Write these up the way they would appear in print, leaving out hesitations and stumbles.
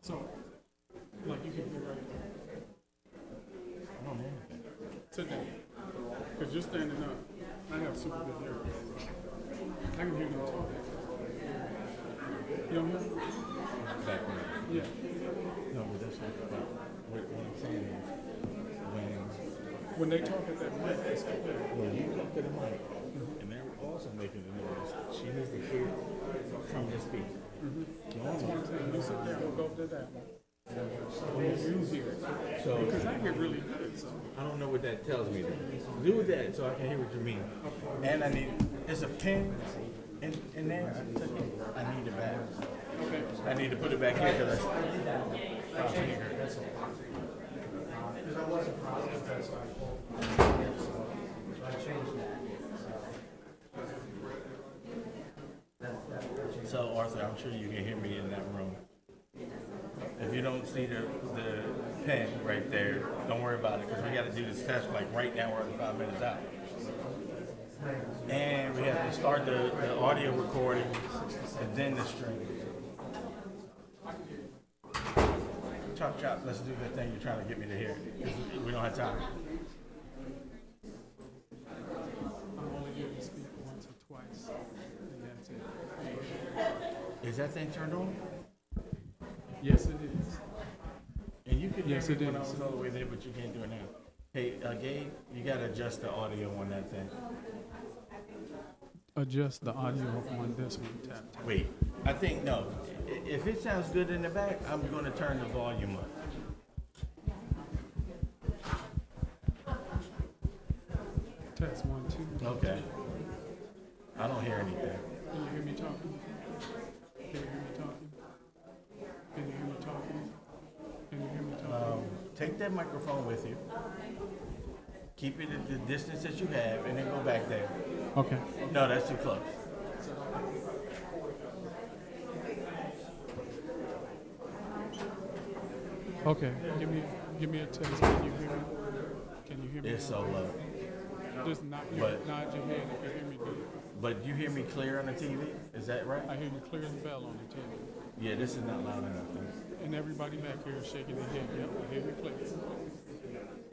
So, like you can hear right I don't hear anything. today, because you're standing up. I have super good hearing. I can hear them talking. You don't hear them? Back when. Yeah. No, but that's not about what I'm saying is When they talk at that mic, it's clear. when you talk to the mic and they're also making the noise, she needs to hear from the speaker. That's what I'm saying. You sit there and go up to that one. You hear it. So Because I hear really good, so. I don't know what that tells me. Do that so I can hear what you mean. And I need, there's a pin in there. I need it back. Okay. I need to put it back here because I figured. So Arthur, I'm sure you can hear me in that room. If you don't see the pen right there, don't worry about it because we got to do this test like right now. We're only 5 minutes out, and we have to start the audio recording and then the stream. Chop chop. Let's do the thing you're trying to get me to hear. We don't have time. I'm only able to speak once or twice, and that's it. Is that thing turned on? Yes, it is. And you could Yes, hear me it when I is. was all the way there, but you can't do it now. Hey, Gabe, you got to adjust the audio on that thing. Adjust the audio on this one. Tap. Wait, I think no. If it sounds good in the back, I'm going to turn the volume up. Test 1, 2. Okay. I don't hear anything. Can you hear me talking? Can you hear me talking? Can you hear me talking? Can you hear me talking? Take that microphone with you. Keep it at the distance that you have, and then go back there. Okay. No, that's too close. Okay. Give me a test. Can you hear me? Can you hear me? It's so low. Just nod your head if you hear me good. But you hear me clear on the TV? Is that right? I hear you clear as a bell on the TV. Yeah, this is not loud enough. And everybody back here is shaking their head. Yep, I hear you clear.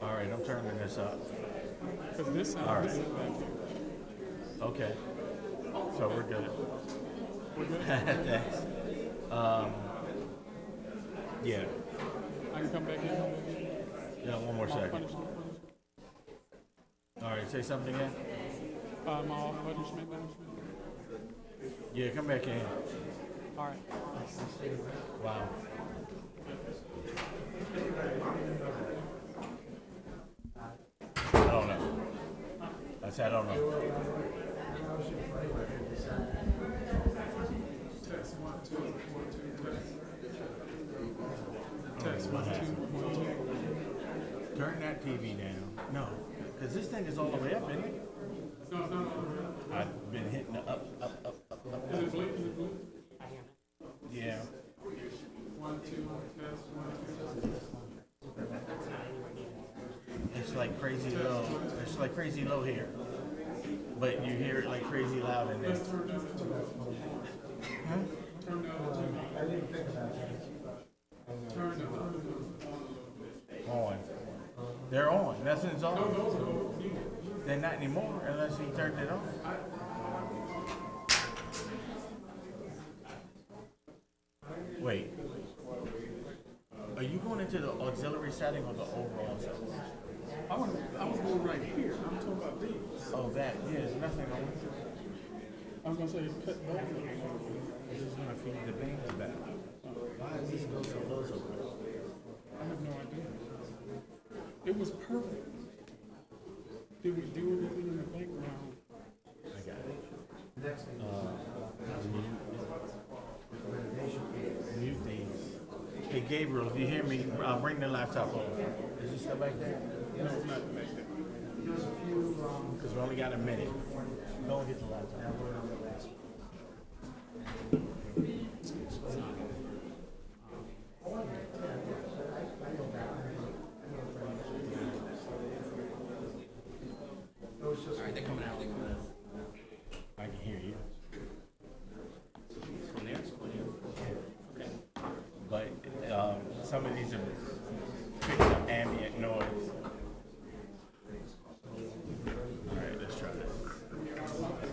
All right, I'm turning this up. Because this sounds All right. good back here. Okay. So we're good. We're good? Thanks. Yeah. I can come back in. Yeah, one more second. Punishment. All right, say something again. My punishment. Yeah, come back in. All right. Wow. I don't know. I said I don't know. Test 1, 2, 1, 2, test. Test 1, 2, 1, 2. Turn that TV down. No, because this thing is all the way up, isn't it? No. I've been hitting the up. Is it blue? Is it blue? Yeah. 1, 2, test 1, 2. It's like crazy low. It's like crazy low here. But you hear it like crazy loud in there. Let's turn down the 2. Turn down the 2. I didn't think about that. Turn down On. They're on. Nothing's on. They're not anymore unless he turned it on. Wait. Are you going into the auxiliary setting or the overall setting? I was going right here. I'm talking about these. Oh, that. Yeah, there's nothing on it. I was going to say cut both of them. This is going to feed the bands back. Why is this go so low so quick? I have no idea. It was perfect. Did we do anything in the background? I got it. Mute these. Hey, Gabriel, if you hear me, bring the laptop over. Is it still back there? No, it's not back there. Because we only got a minute. Go and get the laptop. Alright, they're coming out. I can hear you. to pick up ambient noise. All right, let's try this. Okay.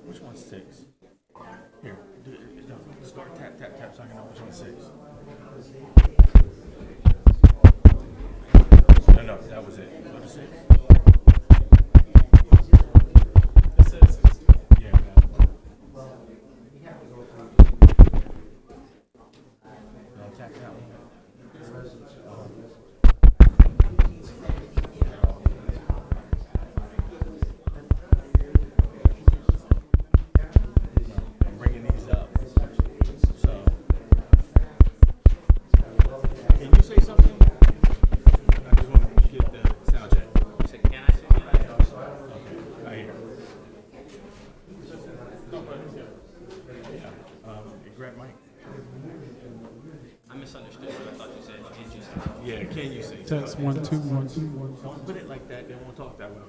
Which one's 6? Here, start tap, tap, tap so I can know which one's 6. No, that was it. Go to 6. Yeah, got it. No, tap that one. I'm bringing these up. So, can you say something? I just want to get the sound check. You said, can I say that? Okay, I hear. Yeah. Grab mic. I misunderstood what I thought you said. Did you say? Yeah, can you say? Test 1 2 1 2 1. Don't put it like that. They won't talk that way.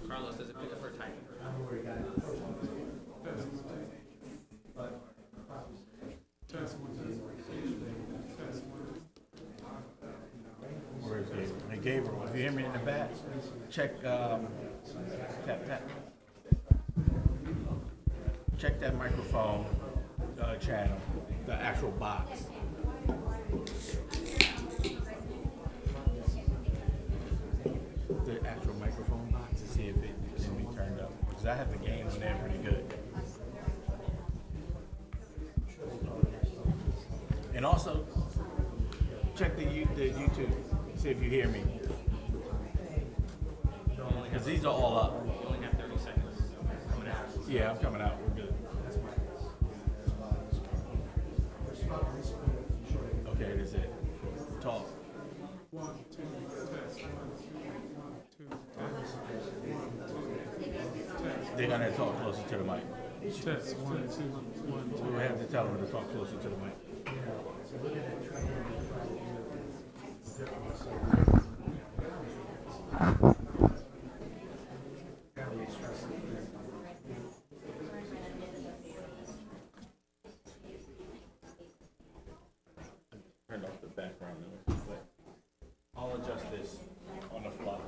Carlos, does it pick up her typing? Where's Gabriel? Hey, Gabriel, if you hear me in the back, check, tap, tap. Check that microphone channel, the actual box. The actual microphone box to see if it can be turned up. Because I have the gain on there pretty good. And also, check the YouTube, see if you hear me. Because these are all up. You only have 30 seconds coming out. Yeah, I'm coming out. We're good. Okay, that's it. Talk. 1 2 test 1 2 test. They're gonna talk closer to the mic. Test 1 2 1 2. We have to tell them to talk closer to the mic. Turned off the background noise, but I'll adjust this on the fly.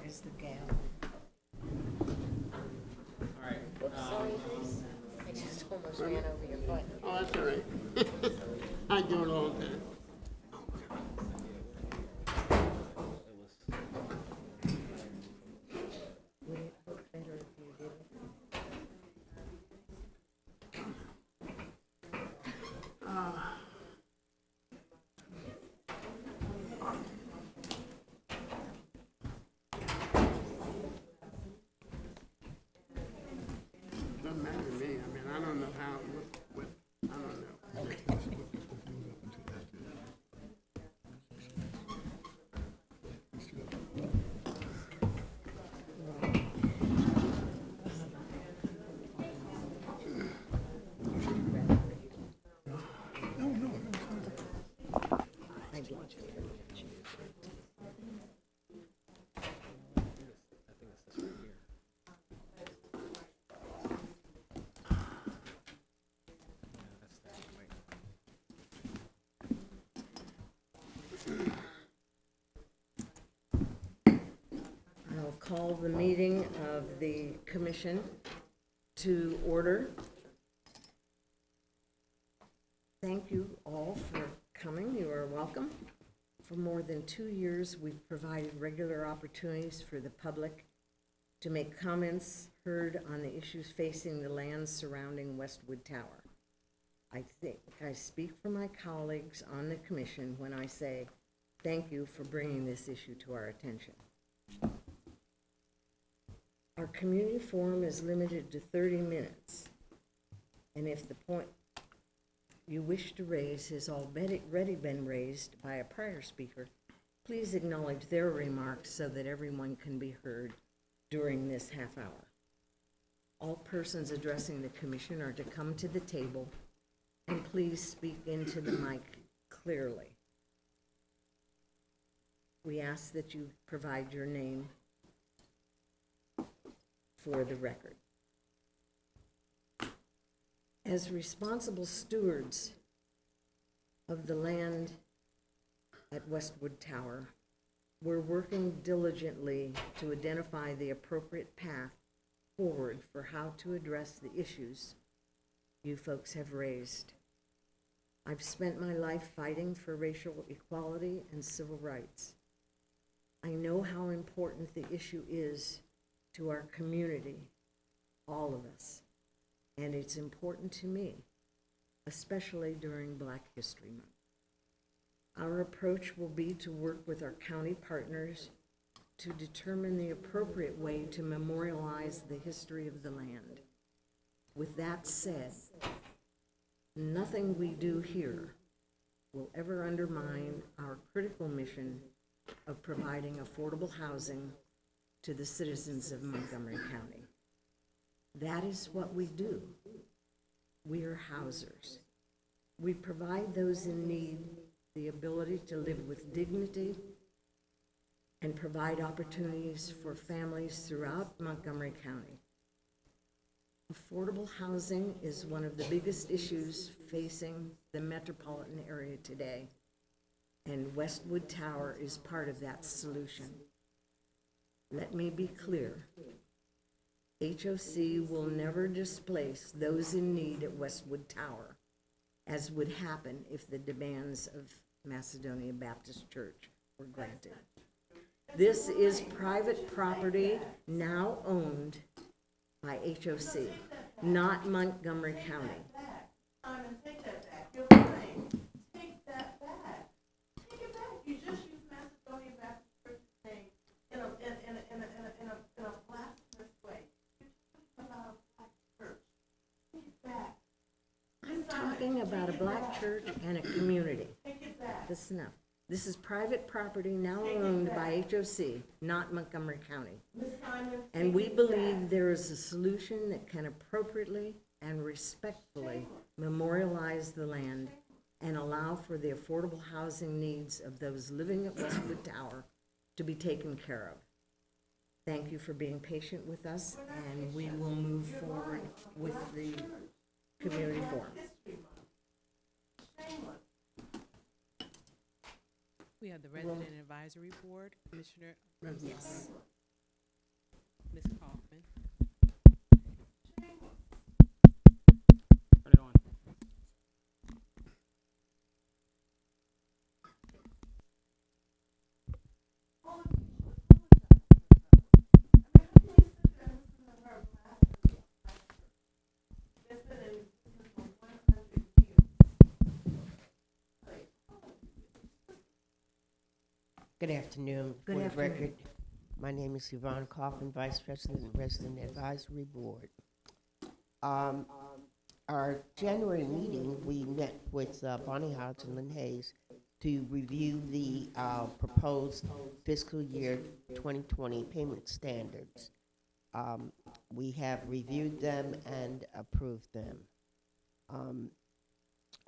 Is the gal. All right. Sorry, I just almost ran over your foot. Oh, that's all right. I do it all the time. Would it look better if you did it? don't know how, I don't know. I'll call the meeting of the commission to order. Thank you all for coming. You are welcome. For more than 2 years, we've provided regular opportunities for the public to make comments heard on the issues facing the lands surrounding Westwood Tower. I think I speak for my colleagues on the commission when I say thank you for bringing this issue to our attention. Our community forum is limited to 30 minutes, and if the point you wish to raise has already been raised by a prior speaker, please acknowledge their remarks so that everyone can be heard during this half hour. All persons addressing the commission are to come to the table and please speak into the mic clearly. We ask that you provide your name for the record. As responsible stewards of the land at Westwood Tower, we're working diligently to identify the appropriate path forward for how to address the issues you folks have raised. I've spent my life fighting for racial equality and civil rights. I know how important the issue is to our community, all of us, and it's important to me, especially during Black History Month. Our approach will be to work with our county partners to determine the appropriate way to memorialize the history of the land. With that said, nothing we do here will ever undermine our critical mission of providing affordable housing to the citizens of Montgomery County. That is what we do. We are housers. We provide those in need the ability to live with dignity and provide opportunities for families throughout Montgomery County. Affordable housing is one of the biggest issues facing the metropolitan area today, and Westwood Tower is part of that solution. Let me be clear. HOC will never displace those in need at Westwood Tower, as would happen if the demands of Macedonia Baptist Church were granted. This is private property now owned by HOC, not Montgomery County. Simon, take that back. You're lying. Take that back. Take it back. You just used Macedonia Baptist Church's name in a blasphemous way. You're talking about a black church. Take it back. I'm talking about a Black church and a community. Take it back. That's enough. This is private property now owned by HOC, not Montgomery County. Ms. Simon, And we believe there is a solution that can appropriately and respectfully memorialize the land and allow for the affordable housing needs of those living at Westwood Tower to be taken care of. Thank you for being patient with us, and we will move forward with the community forum. We have the Resident Advisory Board, Commissioner, Yes. Ms. Kaufman. Turn it on. Good afternoon. Good For the afternoon. record, my name is Yvonne Kaufman, Vice President, Resident Advisory Board. our January meeting, we met with Bonnie Hodge and Lynn Hayes to review the proposed fiscal year 2020 payment standards. We have reviewed them and approved them.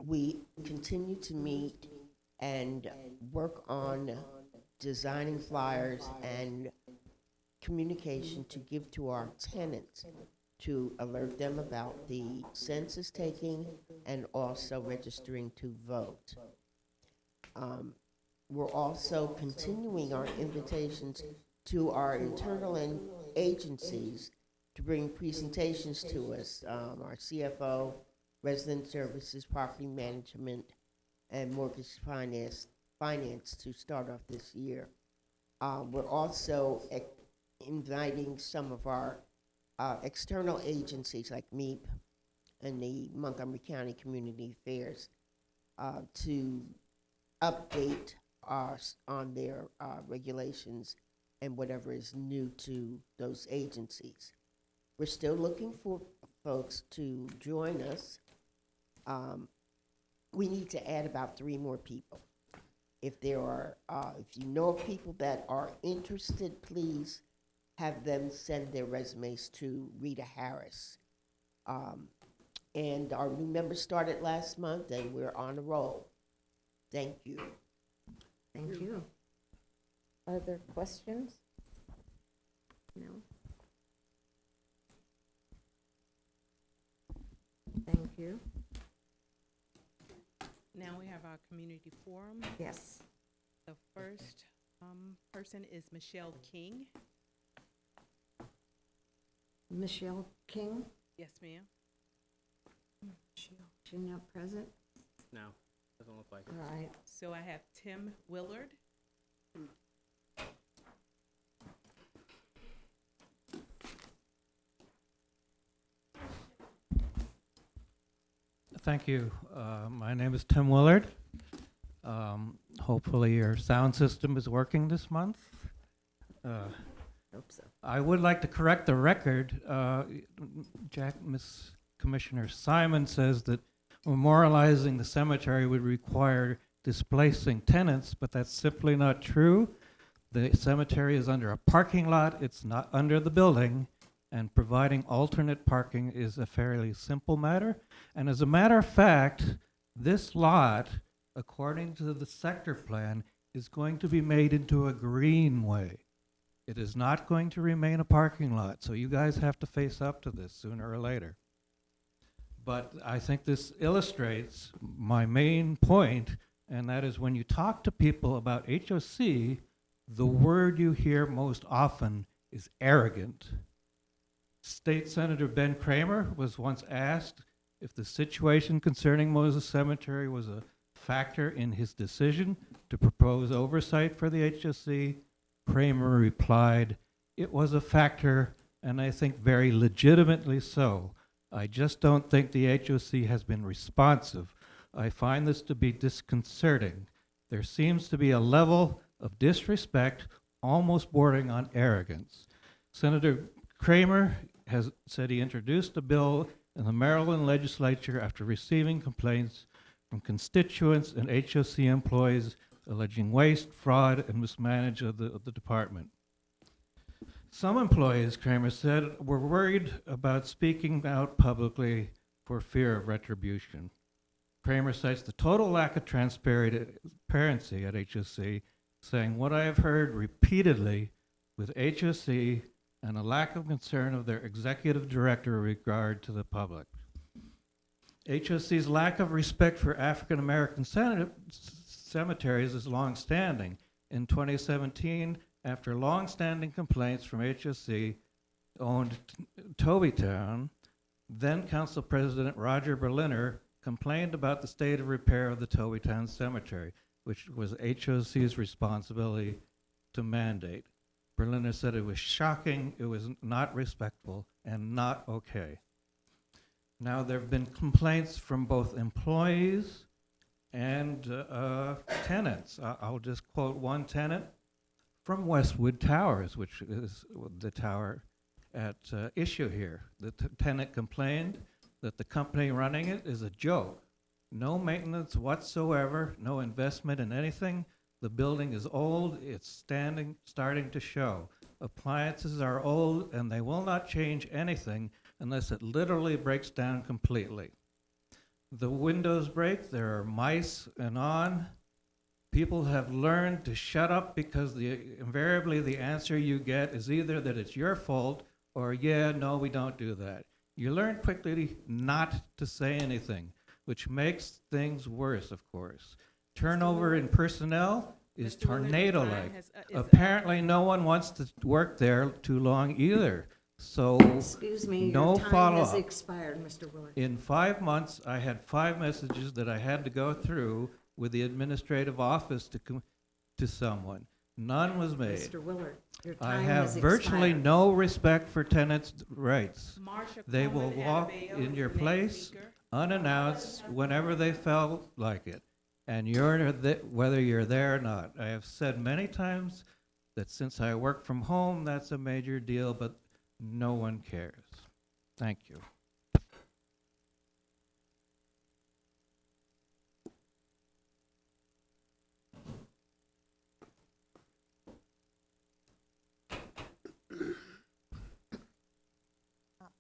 We continue to meet and work on designing flyers and communication to give to our tenants to alert them about the census taking and also registering to vote. We're also continuing our invitations to our internal and agencies to bring presentations to us, our CFO, resident services, property management, and mortgage finance to start off this year. We're also inviting some of our external agencies like MEEP and the Montgomery County Community Affairs to update us on their regulations and whatever is new to those agencies. We're still looking for folks to join us. We need to add about 3 more people. If there are, if you know of people that are interested, please have them send their resumes to Rita Harris. And our new members started last month, and we're on a roll. Thank you. Thank you. Other questions? No? Thank you. Now we have our community forum. Yes. The first person is Michelle King. Michelle King, Yes, ma'am. she not present? No, doesn't look like it. All right. So I have Tim Willard. Thank you. My name is Tim Willard. Hopefully your sound system is working this month. Hope so. I would like to correct the record. Miss Commissioner Simon says that memorializing the cemetery would require displacing tenants, but that's simply not true. The cemetery is under a parking lot. It's not under the building, and providing alternate parking is a fairly simple matter. And as a matter of fact, this lot, according to the sector plan, is going to be made into a greenway. It is not going to remain a parking lot, so you guys have to face up to this sooner or later. But I think this illustrates my main point, and that is when you talk to people about HOC, the word you hear most often is arrogant. State Senator Ben Kramer was once asked if the situation concerning Moses Cemetery was a factor in his decision to propose oversight for the HOC. Kramer replied, "It was a factor, and I think very legitimately so. I just don't think the HOC has been responsive. I find this to be disconcerting. There seems to be a level of disrespect almost bordering on arrogance." Senator Kramer has said he introduced a bill in the Maryland legislature after receiving complaints from constituents and HOC employees alleging waste, fraud, and mismanagement of the department. Some employees, Kramer said, were worried about speaking out publicly for fear of retribution. Kramer cites the total lack of transparency at HOC, saying, "What I have heard repeatedly with HOC and a lack of concern of their executive director in regard to the public." HOC's lack of respect for African American cemeteries is long-standing. In 2017, after long-standing complaints from HOC-owned Tobytown, then Council President Roger Berliner complained about the state of repair of the Tobytown Cemetery, which was HOC's responsibility to mandate. Berliner said it was shocking, it was not respectful, and not okay. Now, there have been complaints from both employees and tenants. I'll just quote one tenant from Westwood Towers, which is the tower at issue here. The tenant complained that the company running it is a joke. No maintenance whatsoever, no investment in anything. The building is old, it's starting to show. Appliances are old, and they will not change anything unless it literally breaks down completely. The windows break, there are mice and on. People have learned to shut up because invariably the answer you get is either that it's your fault or, yeah, no, we don't do that. You learn quickly not to say anything, which makes things worse, of course. Turnover in personnel is Mr. Willard, your time tornado-like. is up. Apparently, no one wants to work there too long either. So, Excuse me, no your time has follow-up. expired, Mr. Willard. In 5 months, I had 5 messages that I had to go through with the administrative office to someone. None was made. Mr. Willard, your I time have has virtually expired. no respect for tenants' rights. Marsha They will Coleman walk Adebayo in is your the next place speaker. unannounced whenever they felt like it, and whether you're there or not. I have said many times that since I work from home, that's a major deal, but no one cares. Thank you.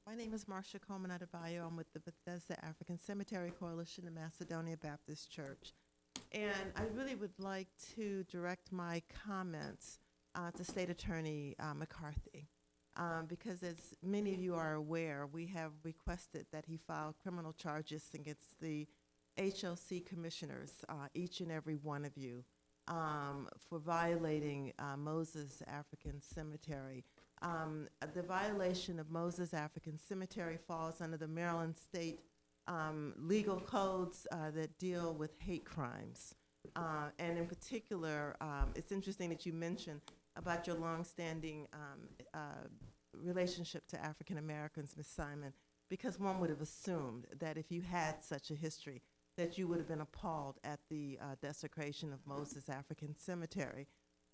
My name is Marsha Coleman Adebayo. I'm with the Bethesda African Cemetery Coalition in Macedonia Baptist Church. And I really would like to direct my comments to State Attorney McCarthy. Because as many of you are aware, we have requested that he file criminal charges against the HOC commissioners, each and every one of you, for violating Moses African Cemetery. The violation of Moses African Cemetery falls under the Maryland State legal codes that deal with hate crimes. And in particular, it's interesting that you mentioned about your longstanding relationship to African Americans, Ms. Simon, because one would have assumed that if you had such a history, that you would have been appalled at the desecration of Moses African Cemetery.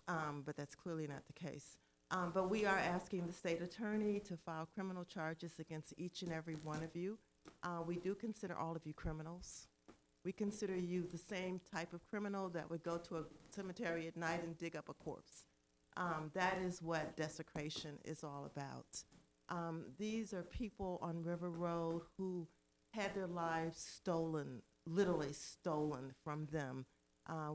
But that's clearly not the case. But we are asking the state attorney to file criminal charges against each and every one of you. We do consider all of you criminals. We consider you the same type of criminal that would go to a cemetery at night and dig up a corpse. That is what desecration is all about. These are people on River Road who had their lives stolen, literally stolen from them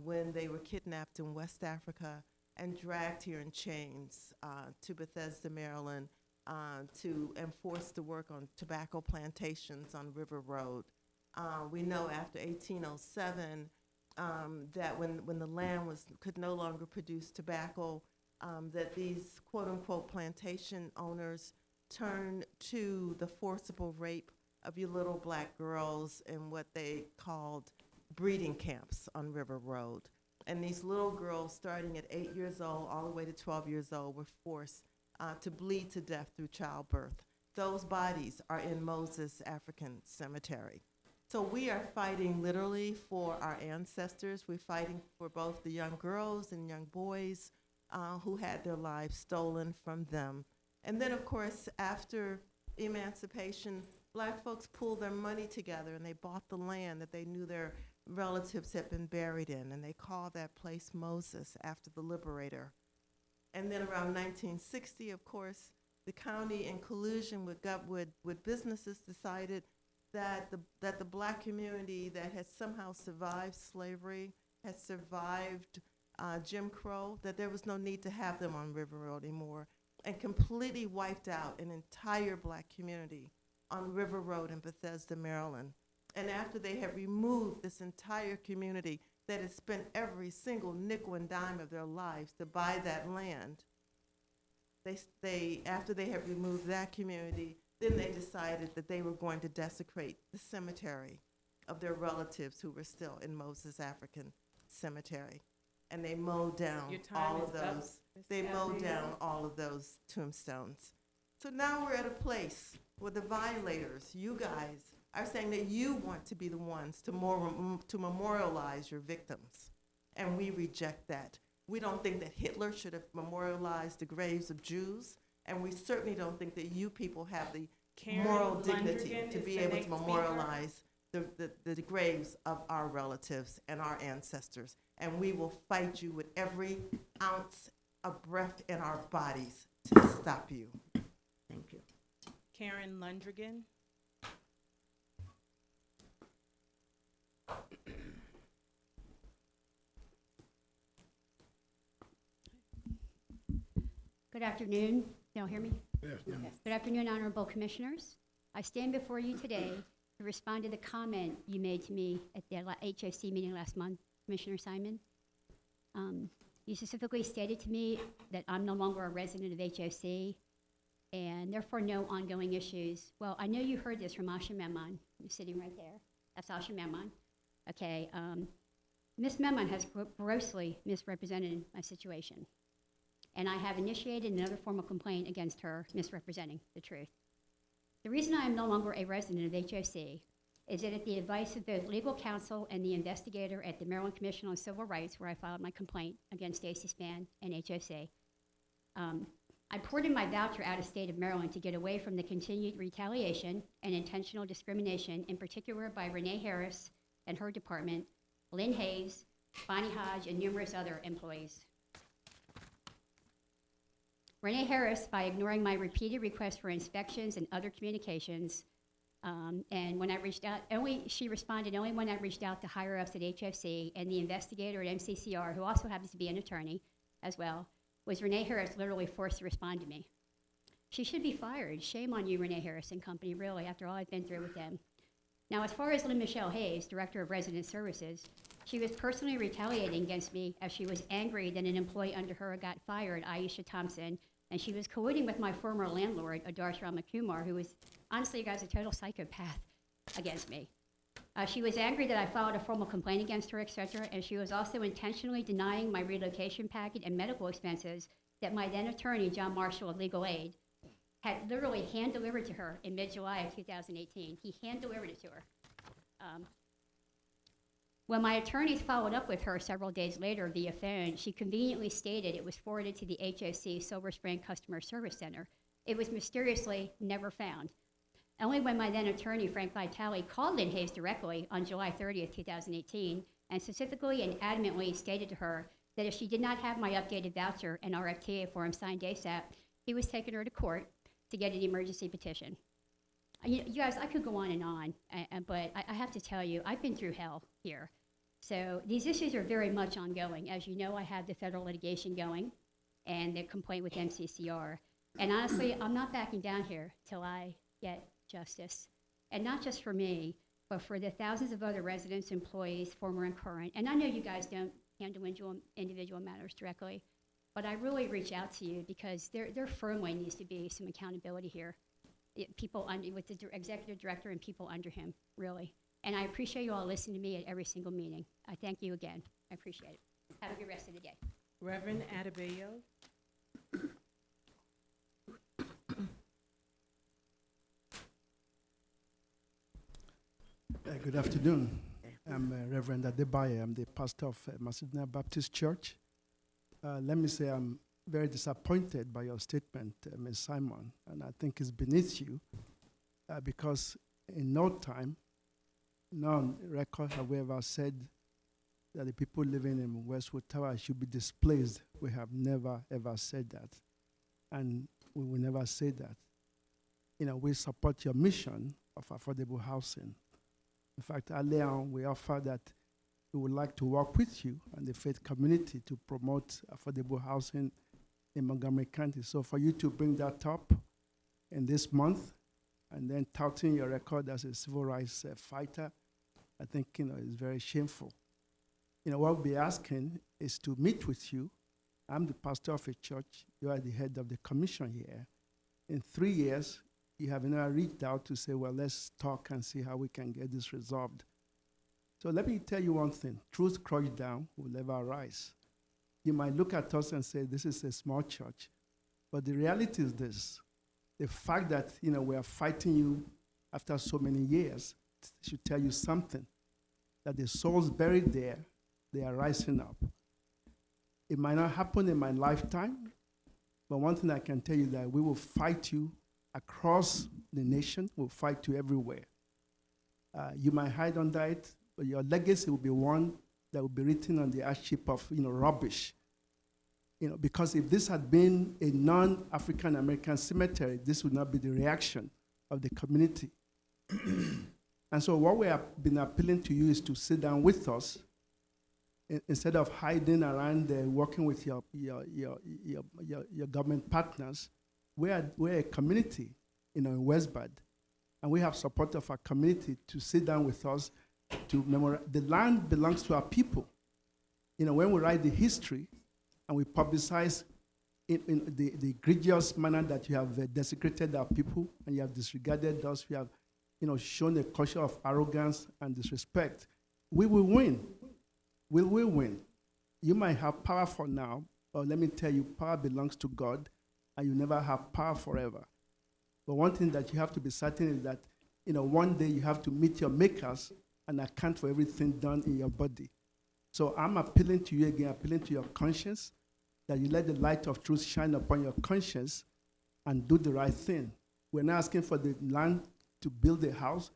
when they were kidnapped in West Africa and dragged here in chains to Bethesda, Maryland, to enforce the work on tobacco plantations on River Road. We know after 1807 that when the land could no longer produce tobacco, that these quote-unquote plantation owners turned to the forcible rape of you little black girls in what they called breeding camps on River Road. And these little girls, starting at 8 years old all the way to 12 years old, were forced to bleed to death through childbirth. Those bodies are in Moses African Cemetery. So we are fighting literally for our ancestors. We're fighting for both the young girls and young boys who had their lives stolen from them. And then, of course, after emancipation, black folks pulled their money together and they bought the land that they knew their relatives had been buried in, and they called that place Moses after the liberator. And then around 1960, of course, the county, in collusion with businesses, decided that the black community that has somehow survived slavery, has survived Jim Crow, that there was no need to have them on River Road anymore, and completely wiped out an entire black community on River Road in Bethesda, Maryland. And after they had removed this entire community that had spent every single nickel and dime of their lives to buy that land, after they had removed that community, then they decided that they were going to desecrate the cemetery of their relatives who were still in Moses African Cemetery. And they mowed down Your time all is of up, those. Ms. They mowed Adebayo. down all of those tombstones. So now we're at a place where the violators, you guys, are saying that you want to be the ones to memorialize your victims. And we reject that. We don't think that Hitler should have memorialized the graves of Jews. And we certainly don't think that you people have the Karen moral dignity Lundergan to is be the able next to memorialize the graves of our relatives and our ancestors. And we will fight you with every ounce of breath in our bodies to stop you. Thank you. Karen Lundergan. Good afternoon. Can you all hear me? Yes, ma'am. Good afternoon, honorable commissioners. I stand before you today to respond to the comment you made to me at the HOC meeting last month, Commissioner Simon. You specifically stated to me that I'm no longer a resident of HOC and therefore no ongoing issues. Well, I know you heard this from Asha Memon, who's sitting right there. That's Asha Memon. Okay, Ms. Memon has grossly misrepresented my situation. And I have initiated another formal complaint against her misrepresenting the truth. The reason I am no longer a resident of HOC is that at the advice of both legal counsel and the investigator at the Maryland Commission on Civil Rights, where I filed my complaint against Stacy Spann and HOC, I poured in my voucher out of state of Maryland to get away from the continued retaliation and intentional discrimination, in particular by Renee Harris and her department, Lynn Hayes, Bonnie Hodge, and numerous other employees. Renee Harris, by ignoring my repeated requests for inspections and other communications, and when I reached out, she responded only when I reached out to higher ups at HOC, and the investigator at MCCR, who also happens to be an attorney as well, was Renee Harris literally forced to respond to me. She should be fired. Shame on you, Renee Harris and company, really, after all I've been through with them. Now, as far as Lynn Michelle Hayes, Director of Resident Services, she was personally retaliating against me as she was angry that an employee under her got fired, Aisha Thompson, and she was colluding with my former landlord, Adarsh Ramakumar, who was, honestly, you guys, a total psychopath against me. She was angry that I filed a formal complaint against her, etc., and she was also intentionally denying my relocation package and medical expenses that my then attorney, John Marshall of Legal Aid, had literally hand-delivered to her in mid-July of 2018. He hand-delivered it to her. When my attorneys followed up with her several days later via phone, she conveniently stated it was forwarded to the HOC Silver Spring Customer Service Center. It was mysteriously never found. Only when my then attorney, Frank Vitale, called Lynn Hayes directly on July 30th, 2018, and specifically and adamantly stated to her that if she did not have my updated voucher and RFTA form signed ASAP, he was taking her to court to get an emergency petition. You guys, I could go on, but I have to tell you, I've been through hell here. So these issues are very much ongoing. As you know, I have the federal litigation going and the complaint with MCCR. And honestly, I'm not backing down here till I get justice. And not just for me, but for the thousands of other residents, employees, former and current. And I know you guys don't handle individual matters directly, but I really reach out to you because there firmly needs to be some accountability here. People with the executive director and people under him, really. And I appreciate you all listening to me at every single meeting. I thank you again. I appreciate it. Have a good rest of the day. Reverend Adebayo. Good afternoon. I'm Reverend Adebayo. I'm the pastor of Macedonia Baptist Church. Let me say I'm very disappointed by your statement, Ms. Simon, and I think it's beneath you because in no time, none record have we ever said that the people living in Westwood Tower should be displaced. We have never, ever said that, and we will never say that. You know, we support your mission of affordable housing. In fact, earlier on, we offered that we would like to work with you and the faith community to promote affordable housing in Montgomery County. So for you to bring that up in this month and then touting your record as a civil rights fighter, I think, is very shameful. What we'll be asking is to meet with you. I'm the pastor of a church. You are the head of the commission here. In 3 years, you have now reached out to say, well, let's talk and see how we can get this resolved. So let me tell you one thing. Truth crushed down will never arise. You might look at us and say, this is a small church. But the reality is this. The fact that, we are fighting you after so many years should tell you something. That the souls buried there, they are rising up. It might not happen in my lifetime, but one thing I can tell you that we will fight you across the nation. We'll fight you everywhere. You might hide under it, but your legacy will be one that will be written on the ash heap of rubbish. Because if this had been a non-African American cemetery, this would not be the reaction of the community. And so what we have been appealing to you is to sit down with us instead of hiding around working with your government partners. We're a community, in Westbud, and we have support of our community to sit down with us to memorialize. The land belongs to our people. When we write the history and we publicize in the egregious manner that you have desecrated our people and you have disregarded us, we have shown a culture of arrogance and disrespect, we will win. We will win. You might have power for now, but let me tell you, power belongs to God, and you never have power forever. But one thing that you have to be certain is that, one day you have to meet your makers and account for everything done in your body. So I'm appealing to you again, appealing to your conscience, that you let the light of truth shine upon your conscience and do the right thing. We're not asking for the land to build a house.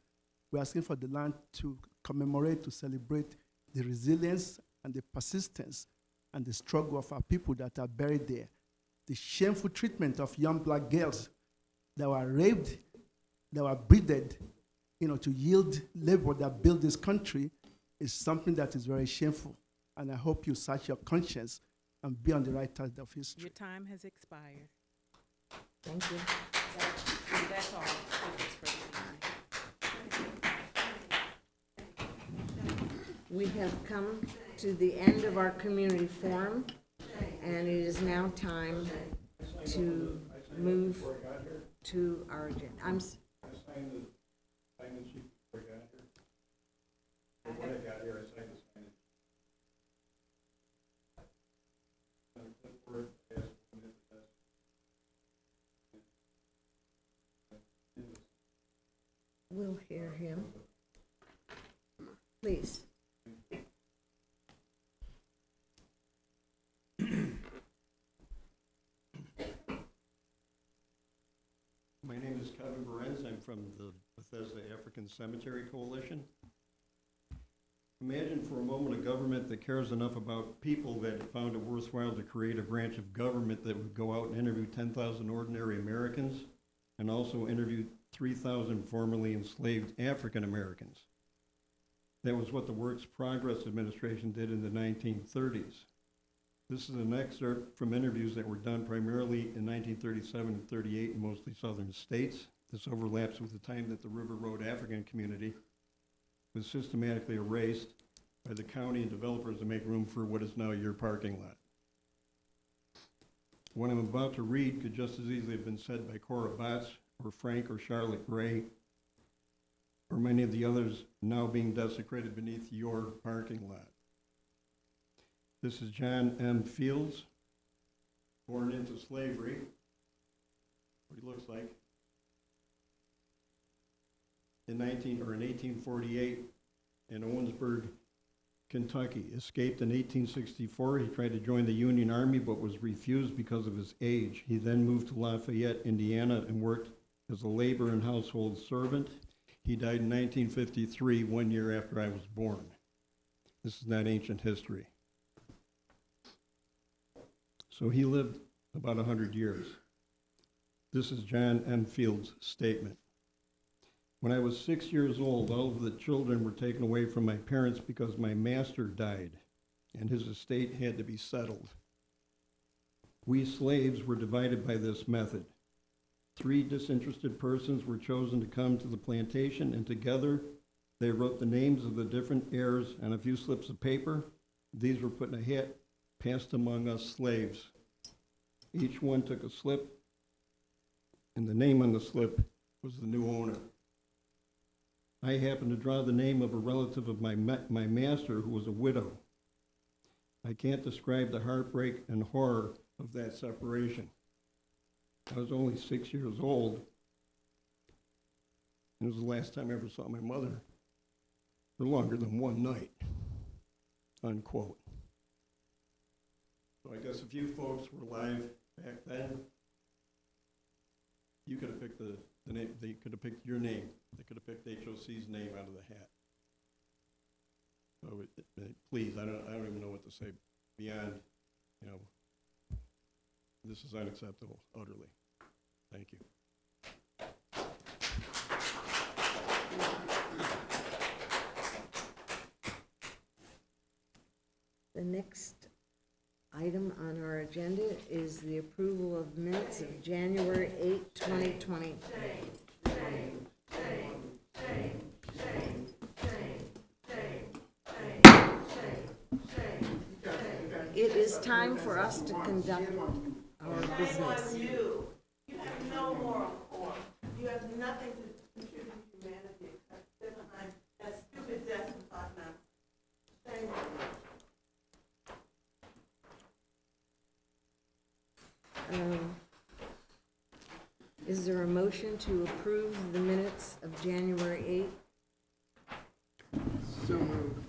We're asking for the land to commemorate, to celebrate the resilience and the persistence and the struggle of our people that are buried there. The shameful treatment of young black girls that were raped, that were breeded, to yield labor that built this country is something that is very shameful. And I hope you search your conscience and be on the right side of history. Your time has expired. Thank you. That's all. Speakers for this evening. We have come to the end of our community forum, and it is now time to move to our agenda. I signed the sign-in sheet before I got here. Or when I got here, I signed the sign-in. On a clipboard, I asked for the test. We'll hear him. Please. My name is Kevin Berenz. I'm from the Bethesda African Cemetery Coalition. Imagine for a moment a government that cares enough about people that it found it worthwhile to create a branch of government that would go out and interview 10,000 ordinary Americans and also interview 3,000 formerly enslaved African Americans. That was what the Works Progress Administration did in the 1930s. This is an excerpt from interviews that were done primarily in 1937 and 38 in mostly southern states. This overlaps with the time that the River Road African community was systematically erased by the county and developers to make room for what is now your parking lot. What I'm about to read could just as easily have been said by Cora Batts or Frank or Charlotte Gray or many of the others now being desecrated beneath your parking lot. This is John M. Fields, born into slavery, what he looks like, in 1848 in Owensburg, Kentucky. Escaped in 1864. He tried to join the Union Army but was refused because of his age. He then moved to Lafayette, Indiana, and worked as a labor and household servant. He died in 1953, 1 year after I was born. This is not ancient history. So he lived about 100 years. This is John M. Fields' statement. When I was 6 years old, all of the children were taken away from my parents because my master died, and his estate had to be settled. We slaves were divided by this method. 3 disinterested persons were chosen to come to the plantation, and together they wrote the names of the different heirs on a few slips of paper. These were put in a hat, passed among us slaves. Each one took a slip, and the name on the slip was the new owner. I happened to draw the name of a relative of my master who was a widow. I can't describe the heartbreak and horror of that separation. I was only 6 years old. It was the last time I ever saw my mother for longer than one night, unquote. So I guess a few folks were alive back then. You could have picked the name, they could have picked your name. They could have picked HOC's name out of the hat. So please, I don't even know what to say beyond, you know, this is unacceptable, utterly. Thank you. The next item on our agenda is the approval of minutes of January 8, 2020. It is time for us to conduct our business. You have no moral core. You have nothing to contribute to humanity except sit behind that stupid desk and talk nonsense. Shame on you. Is there a motion to approve the minutes of January 8? So moved.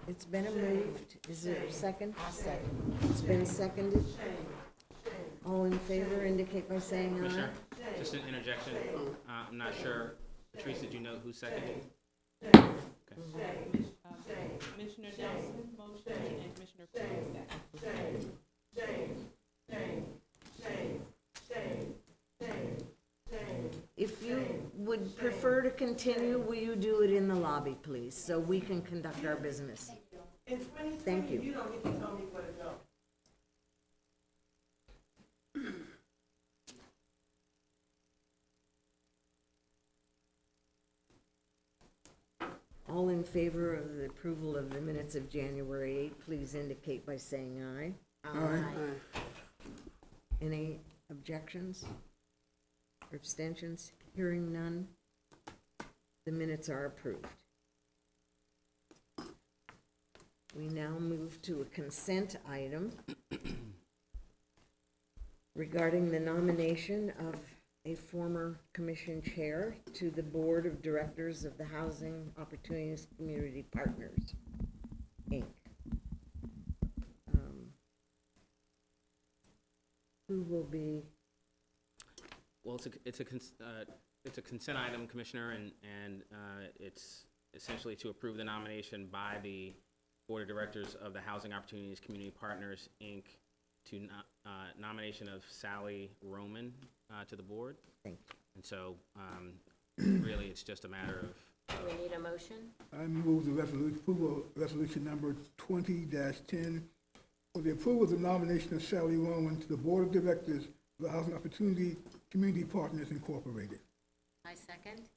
It's been moved. Is there a second? Second. It's been seconded. All in favor indicate by saying aye. Commissioner, just an interjection. I'm not sure. Patrice, did you know who seconded? Commissioner Nelson motion and Commissioner Cruz second. If you would prefer to continue, will you do it in the lobby, please, so we can conduct our business? In 2020, Thank you. you don't get to tell me where to go. All in favor of the approval of the minutes of January 8, please indicate by saying aye. Aye. Any objections or abstentions? Hearing none, the minutes are approved. We now move to a consent item regarding the nomination of a former commission chair to the Board of Directors of the Housing Opportunities Community Partners, Inc. Who will be? Well, it's a consent item, Commissioner, and it's essentially to approve the nomination by the Board of Directors of the Housing Opportunities Community Partners, Inc. to nomination of Sally Roman to the board. Thank you. And so, really, it's just a matter of. Do we need a motion? I move the resolution, approval of resolution number 20-10 for the approval of the nomination of Sally Roman to the Board of Directors of the Housing Opportunity Community Partners Incorporated. I second.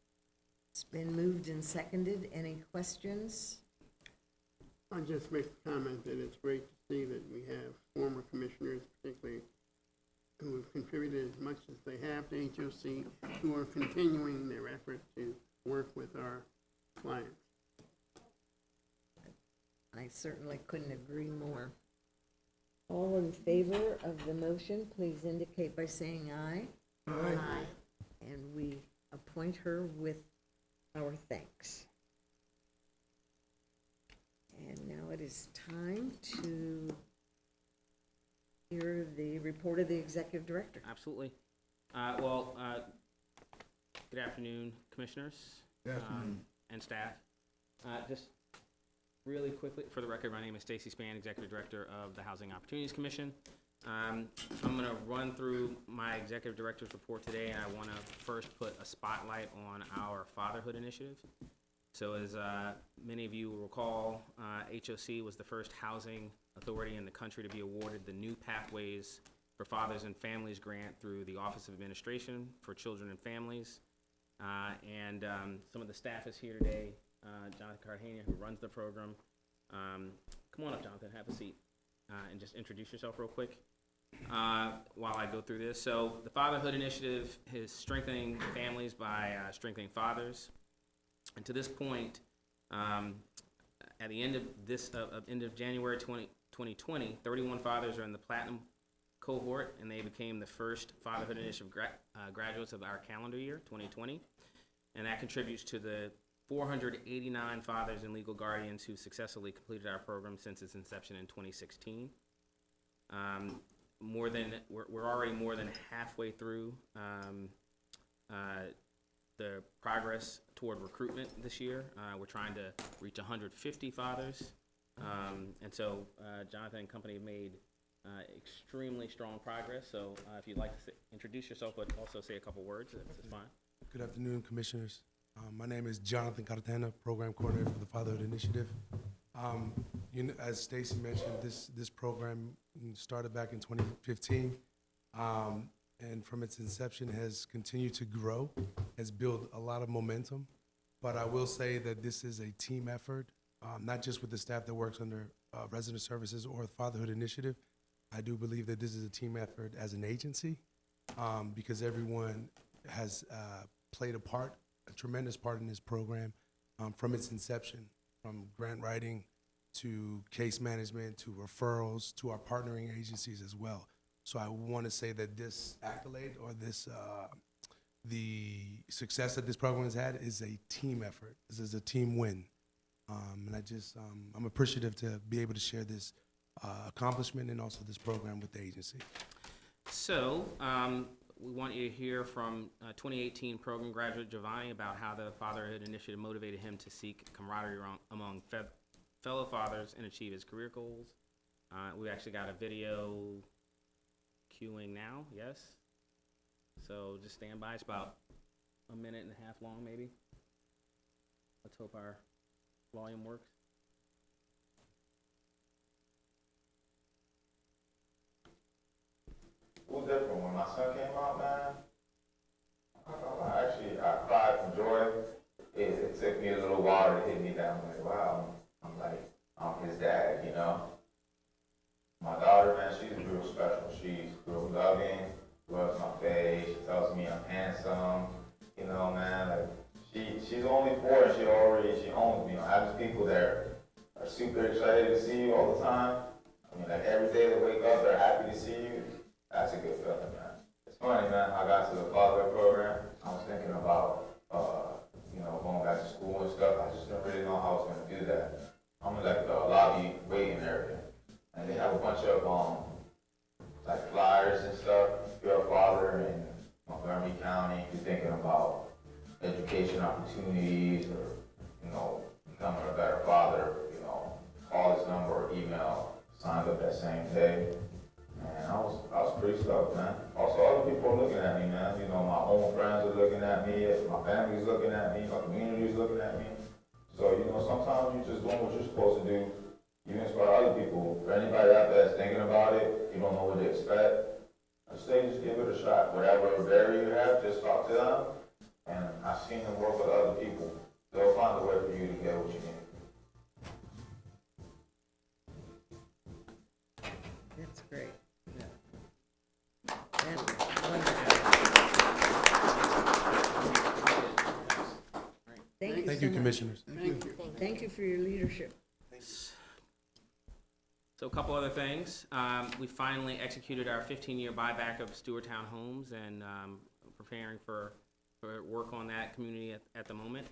It's been moved and seconded. Any questions? I'll just make the comment that it's great to see that we have former commissioners, particularly who have contributed as much as they have to HOC, who are continuing their effort to work with our clients. I certainly couldn't agree more. All in favor of the motion, please indicate by saying aye. Aye. And we appoint her with our thanks. And now it is time to hear the report of the executive director. Absolutely. Good afternoon, Commissioners. Good afternoon. And staff. Just really quickly, for the record, my name is Stacy Spann, Executive Director of the Housing Opportunities Commission. I'm going to run through my Executive Director's report today, and I want to first put a spotlight on our Fatherhood Initiative. So as many of you will recall, HOC was the first housing authority in the country to be awarded the New Pathways for Fathers and Families grant through the Office of Administration for Children and Families. Some of the staff is here today. Jonathan Cartagena, who runs the program. Come on up, Jonathan, have a seat, and just introduce yourself real quick while I go through this. So the Fatherhood Initiative is strengthening families by strengthening fathers. And to this point, at the end of January 2020, 31 fathers are in the Platinum cohort, and they became the first Fatherhood Initiative graduates of our calendar year, 2020. And that contributes to the 489 fathers and legal guardians who successfully completed our program since its inception in 2016. we're already more than halfway through the progress toward recruitment this year. We're trying to reach 150 fathers. And so Jonathan and company have made extremely strong progress. So if you'd like to introduce yourself, but also say a couple words, that's fine. Good afternoon, Commissioners. My name is Jonathan Cartagena, Program Coordinator for the Fatherhood Initiative. As Stacy mentioned, this program started back in 2015, and from its inception has continued to grow, has built a lot of momentum. But I will say that this is a team effort, not just with the staff that works under Resident Services or the Fatherhood Initiative. I do believe that this is a team effort as an agency, because everyone has played a tremendous part in this program from its inception, from grant writing to case management to referrals to our partnering agencies as well. So I want to say that this accolade or the success that this program has had is a team effort. This is a team win. And I'm appreciative to be able to share this accomplishment and also this program with the agency. So, we want you to hear from 2018 program graduate Giovanni about how the Fatherhood Initiative motivated him to seek camaraderie among fellow fathers and achieve his career goals. We actually got a video queuing now, yes? So just stand by, it's about a minute and a half long maybe. Let's hope our volume works. It was different when my son came out, man. I cried from joy. It took me a little while to hit me down. Like, wow, I'm his dad, you know. My daughter, man, she's real special. She's real loving, loves my face. She tells me I'm handsome, you know, man. Like she's only 4 and she owns me. I have these people that are super excited to see you all the time. I mean, like every day they wake up, they're happy to see you. That's a good feeling, man. It's funny, man. I got to the fatherhood program. I was thinking about, going back to school and stuff. I just didn't really know how I was going to do that. I'm in like the lobby waiting area, and they have a bunch of like flyers and stuff. If you're a father in Montgomery County, you're thinking about education opportunities or becoming a better father. Call this number or email. Signed up that same day. Man, I was pretty stoked, man. Also, other people are looking at me, man. My own friends are looking at me, my family's looking at me, my community's looking at me. So, sometimes you just doing what you're supposed to do. You inspire other people. For anybody out there that's thinking about it, you don't know what to expect, just give it a shot. Whatever barrier you have, just talk to them. And I've seen them work with other people. They'll find a way for you to get what you need. That's great. Thank you, Commissioners. Thank you for your leadership. So a couple other things. We finally executed our 15-year buyback of Stewarttown homes and preparing for work on that community at the moment.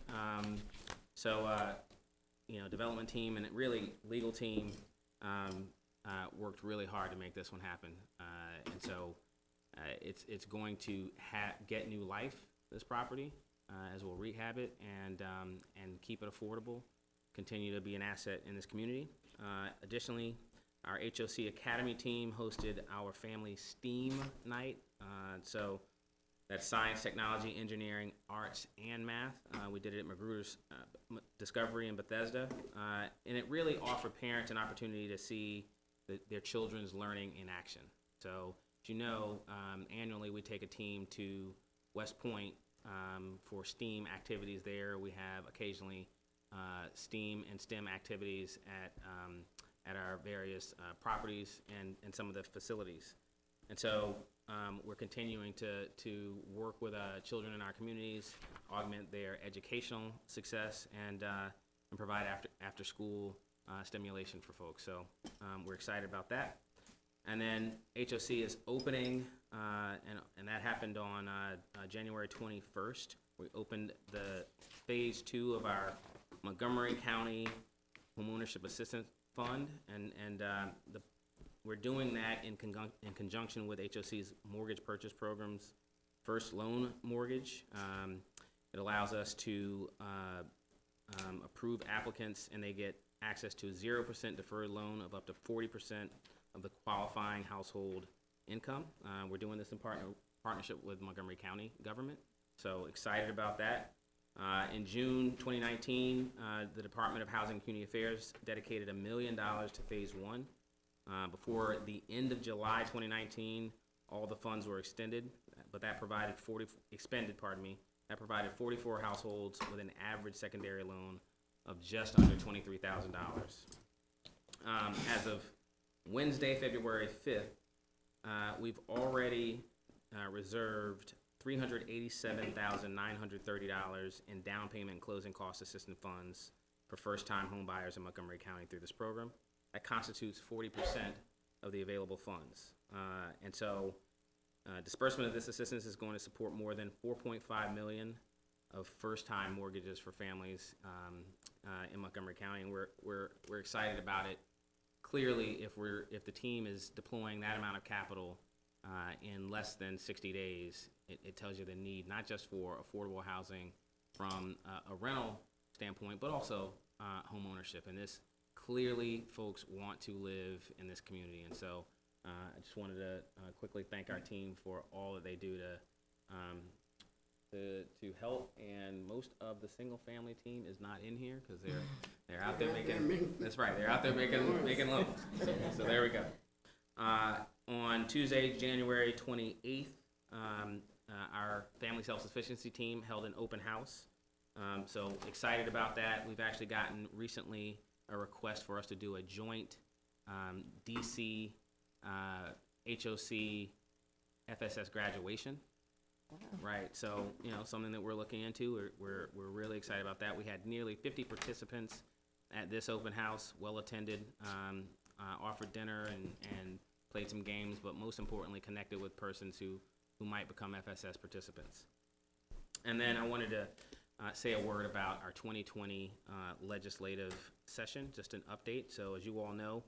Development team and really legal team worked really hard to make this one happen. It's going to get new life, this property, as we'll rehab it and keep it affordable, continue to be an asset in this community. Additionally, our HOC Academy team hosted our family STEAM night. So that's science, technology, engineering, arts, and math. We did it at Magruder's Discovery in Bethesda. And it really offered parents an opportunity to see their children's learning in action. So, as you know, annually we take a team to West Point for STEAM activities there. We have occasionally STEAM and STEM activities at our various properties and some of the facilities. And so we're continuing to work with children in our communities, augment their educational success, and provide after school stimulation for folks. So we're excited about that. And then HOC is opening, and that happened on January 21st. We opened the phase 2 of our Montgomery County Homeownership Assistance Fund, and We're doing that in conjunction with HOC's mortgage purchase programs, first loan mortgage. It allows us to approve applicants, and they get access to 0% deferred loan of up to 40% of the qualifying household income. We're doing this in partnership with Montgomery County government, so excited about that. In June 2019, the Department of Housing and Community Affairs dedicated $1 million to Phase 1. Before the end of July 2019, all the funds were extended, but that provided that provided 44 households with an average secondary loan of just under $23,000. As of Wednesday, February 5th, we've already reserved $387,930 in down payment and closing cost assistance funds for first-time home buyers in Montgomery County through this program. That constitutes 40% of the available funds. And so disbursement of this assistance is going to support more than $4.5 million of first-time mortgages for families in Montgomery County, and we're excited about it. Clearly, if the team is deploying that amount of capital in less than 60 days, it tells you the need, not just for affordable housing from a rental standpoint, but also home ownership. And this, clearly, folks want to live in this community. And so I just wanted to quickly thank our team for all that they do to help. And most of the single-family team is not in here because they're out there making. That's right. They're out there making loans. So there we go. On Tuesday, January 28th, our family self-sufficiency team held an open house. So excited about that. We've actually gotten recently a request for us to do a joint DC HOC FSS graduation. Wow. Right, so something that we're looking into. We're really excited about that. We had nearly 50 participants at this open house, well attended, offered dinner and played some games, but most importantly connected with persons who might become FSS participants. And then I wanted to say a word about our 2020 legislative session, just an update. So as you all know,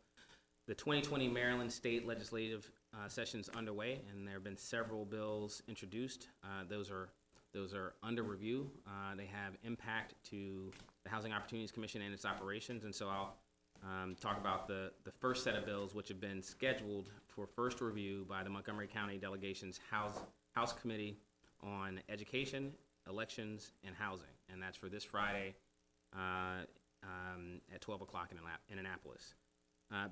the 2020 Maryland State Legislative session's underway, and there have been several bills introduced. Those are under review. They have impact to the Housing Opportunities Commission and its operations, and so I'll talk about the first set of bills, which have been scheduled for first review by the Montgomery County Delegation's House Committee on Education, Elections, and Housing, and that's for this Friday at 12 o'clock in Annapolis.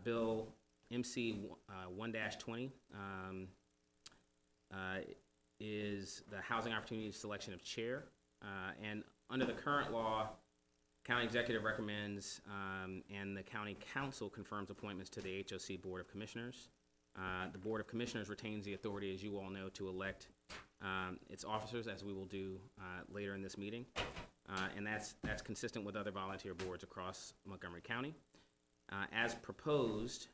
Bill MC 1-20 is the Housing Opportunities Selection of Chair, and under the current law, County Executive recommends and the County Council confirms appointments to the HOC Board of Commissioners. The Board of Commissioners retains the authority, as you all know, to elect its officers, as we will do later in this meeting. And that's consistent with other volunteer boards across Montgomery County. As proposed,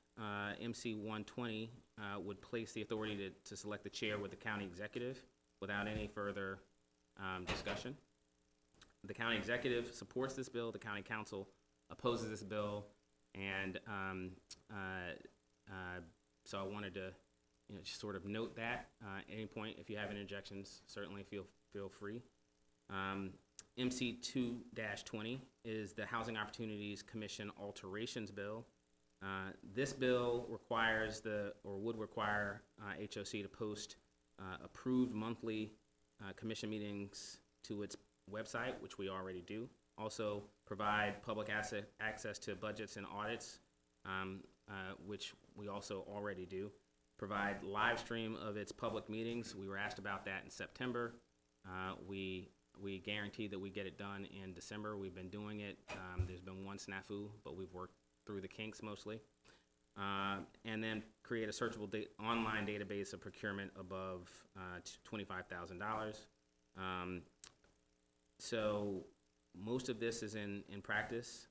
MC 120 would place the authority to select the chair with the county executive without any further discussion. The county executive supports this bill, the county council opposes this bill, and so I wanted to just sort of note that. At any point, if you have any objections, certainly feel free. MC 2-20 is the Housing Opportunities Commission Alterations Bill. This bill would require HOC to post approved monthly commission meetings to its website, which we already do. Also provide public access to budgets and audits, which we also already do. Provide live stream of its public meetings. We were asked about that in September. We guaranteed that we get it done in December. We've been doing it. There's been one snafu, but we've worked through the kinks mostly. And then create a searchable online database of procurement above $25,000. So most of this is in practice.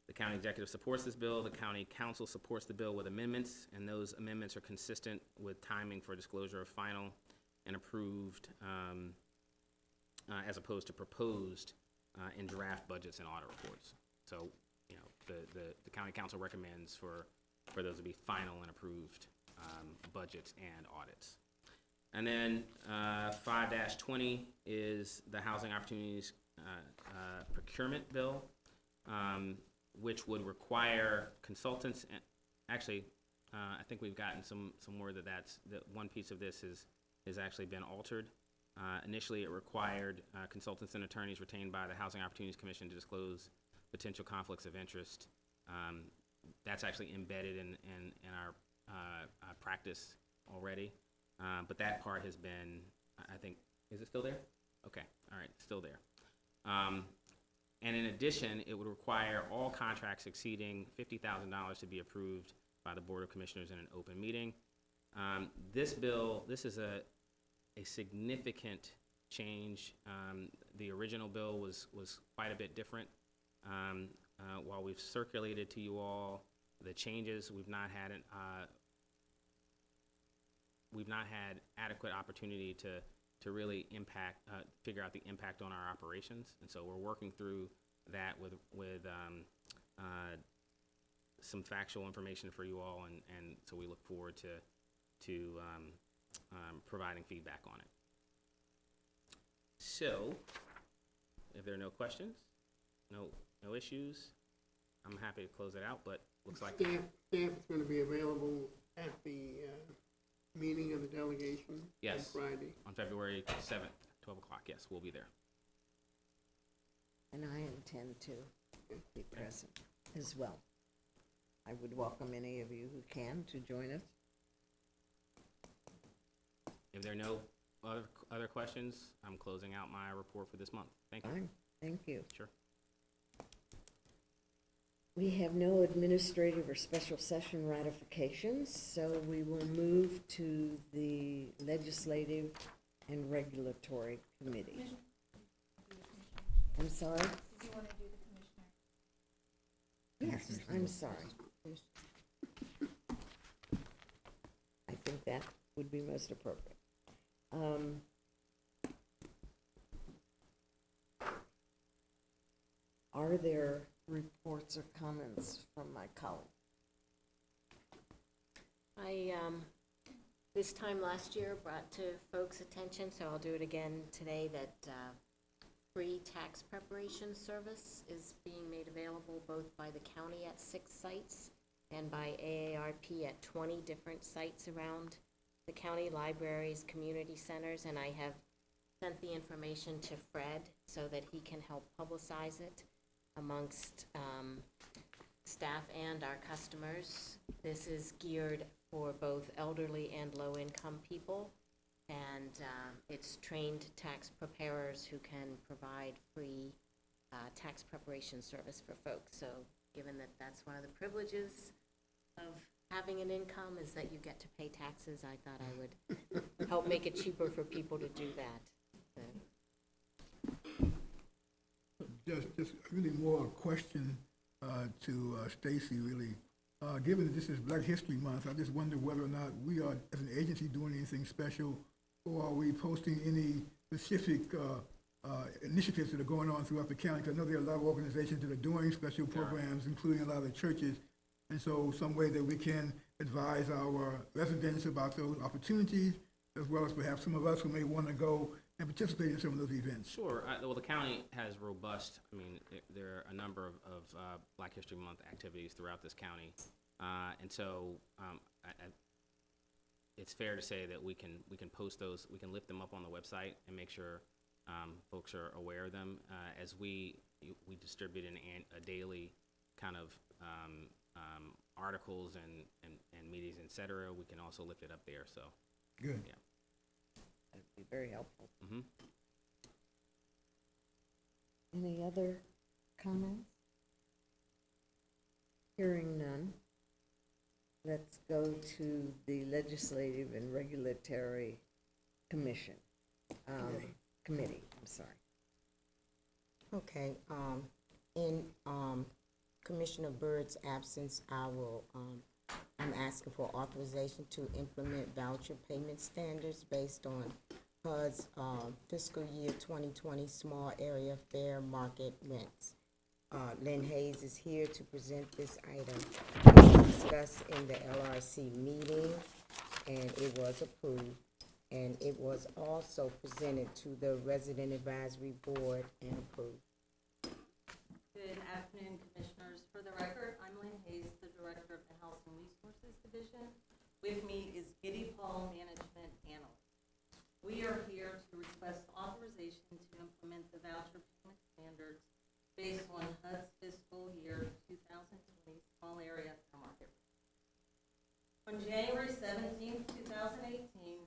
The county executive supports this bill. The county council supports the bill with amendments, and those amendments are consistent with timing for disclosure of final and approved as opposed to proposed in draft budgets and audit reports. So, the county council recommends for for those to be final and approved budgets and audits. And then 5-20 is the Housing Opportunities Procurement Bill, which would require consultants, and actually, I think we've gotten some word that one piece of this has actually been altered. Initially, it required consultants and attorneys retained by the Housing Opportunities Commission to disclose potential conflicts of interest. That's actually embedded in our practice already. But that part has been, I think, is it still there? Okay, all right, still there. And in addition, it would require all contracts exceeding $50,000 to be approved by the Board of Commissioners in an open meeting. This is a significant change. The original bill was quite a bit different. While we've circulated to you all the changes, we've not had adequate opportunity to really figure out the impact on our operations, and so we're working through that with some factual information for you all, and so we look forward to providing feedback on it. So, if there are no questions, no issues, I'm happy to close it out, but looks like Staff is going to be available at the meeting of the delegation yes, on Friday. on February 7th, 12 o'clock. Yes, we'll be there. And I intend to be present as well. I would welcome any of you who can to join us. If there are no other questions, I'm closing out my report for this month. Thank you. Fine, thank you. Sure. We have no administrative or special session ratifications, so we will move to the Legislative and Regulatory Committee. I'm sorry? Do you want to do the commissioner? Yes, I'm sorry. I think that would be most appropriate. Are there reports or comments from my colleague? I, this time last year, brought to folks' attention, so I'll do it again today, that free tax preparation service is being made available both by the county at 6 sites and by AARP at 20 different sites around the county, libraries, community centers, and I have sent the information to Fred so that he can help publicize it amongst staff and our customers. This is geared for both elderly and low-income people, and it's trained tax preparers who can provide free tax preparation service for folks. So given that that's one of the privileges of having an income is that you get to pay taxes, I thought I would help make it cheaper for people to do that. Just really more a question to Stacy, really. Given that this is Black History Month, I just wonder whether or not we are, as an agency, doing anything special, or are we posting any specific initiatives that are going on throughout the county? 'Cause I know there are a lot of organizations that are doing special programs, including a lot of the churches, and so some way that we can advise our residents about those opportunities, as well as perhaps some of us who may want to go and participate in some of those events. Sure. Well, the county has robust, there are a number of Black History Month activities throughout this county. And so it's fair to say that we can post those, we can lift them up on the website and make sure folks are aware of them. As we distribute a daily kind of articles and meetings, et cetera, we can also lift it up there, so. Good. Yeah. That'd be very helpful. Mm-hmm. Any other comments? Hearing none, let's go to the Legislative and Regulatory Commission, Committee, I'm sorry. Okay, in Commissioner Byrd's absence, I'm asking for authorization to implement voucher payment standards based on HUD's fiscal year 2020 small area fair market rents. Lynn Hayes is here to present this item. discussed in the LRC meeting, and it was approved. And it was also presented to the Resident Advisory Board and approved. Good afternoon, Commissioners. For the record, I'm Lynn Hayes, the Director of the Housing Resources Division. With me is Giddy Paul, Management Analyst. We are here to request authorization to implement the voucher payment standards based on HUD's fiscal year 2020 small area fair market. On January 17, 2018,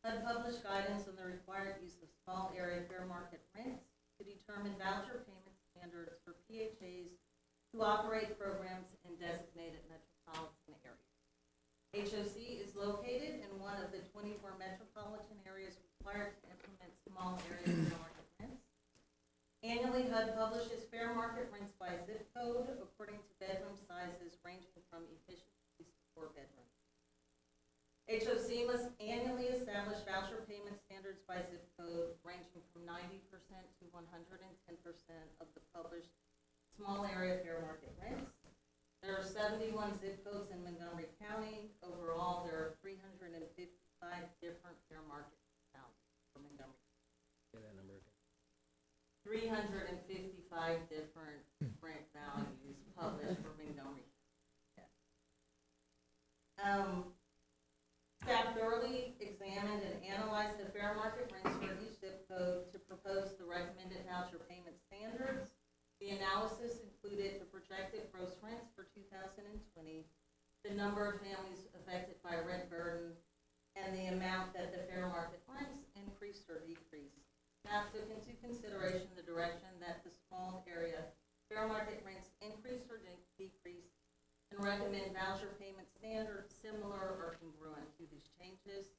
HUD published guidance on the required use of small area fair market rents to determine voucher payment standards for PHAs who operate programs in designated metropolitan areas. HOC is located in one of the 24 metropolitan areas required to implement small area fair market rents. Annually, HUD publishes fair market rents by zip code according to bedroom sizes ranging from efficiencies to 4 bedrooms. HOC must annually establish voucher payment standards by zip code ranging from 90% to 110% of the published small area fair market rents. There are 71 zip codes in Montgomery County. Overall, there are 355 different fair market values for Montgomery. Say that number again. 355 different rent values published for Montgomery. Staff thoroughly examined and analyzed the fair market rents for each zip code to propose the recommended voucher payment standards. The analysis included the projected gross rents for 2020, the number of families affected by rent burden, and the amount that the fair market rents increased or decreased. Staff took into consideration the direction that the small area fair market rents increased or decreased, and recommend voucher payment standards similar or congruent to these changes.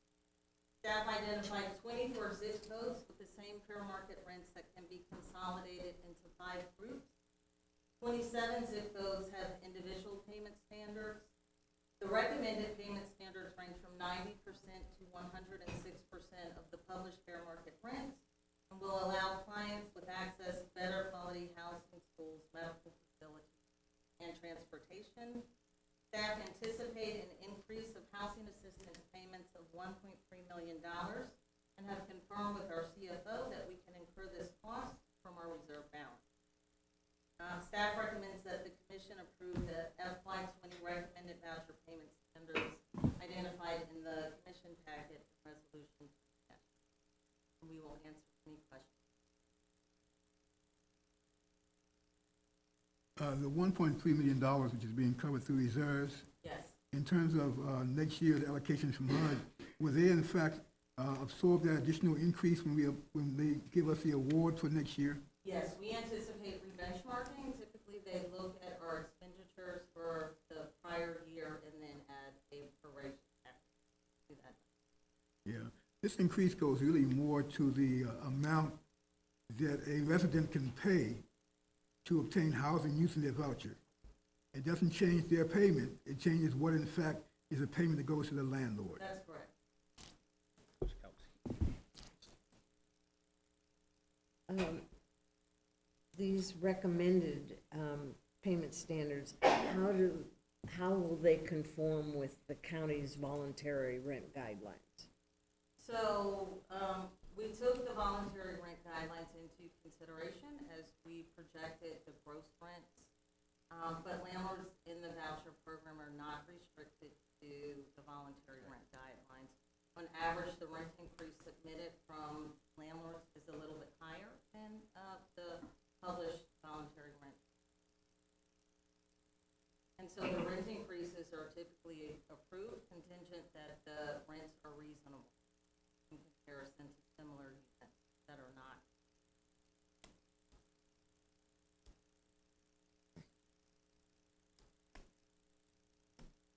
Staff identified 24 zip codes with the same fair market rents that can be consolidated into 5 groups. 27 zip codes have individual payment standards. The recommended payment standards range from 90% to 106% of the published fair market rents and will allow clients with access to better quality housing, schools, medical facilities, and transportation. Staff anticipate an increase of housing assistance payments of $1.3 million and have confirmed with our CFO that we can incur this cost from our reserve balance. Staff recommends that the Commission approve the FY20 recommended voucher payment standards identified in the Commission packet resolution. And we will answer any questions. The $1.3 million, which is being covered through reserves, Yes. in terms of next year's allocations from HUD, will they in fact absorb that additional increase when they give us the award for next year? Yes, we anticipate re-benchmarking. Typically, they look at our expenditures for the prior year and then add a proration to that. Yeah, this increase goes really more to the amount that a resident can pay to obtain housing using their voucher. It doesn't change their payment, it changes what in fact is a payment that goes to the landlord. That's correct. These recommended payment standards, how will they conform with the county's voluntary rent guidelines? So, we took the voluntary rent guidelines into consideration as we projected the gross rents. But landlords in the voucher program are not restricted to the voluntary rent guidelines. On average, the rent increase submitted from landlords is a little bit higher than the published voluntary rent. And so the rent increases are typically approved contingent that the rents are reasonable in comparison to similar units that are not.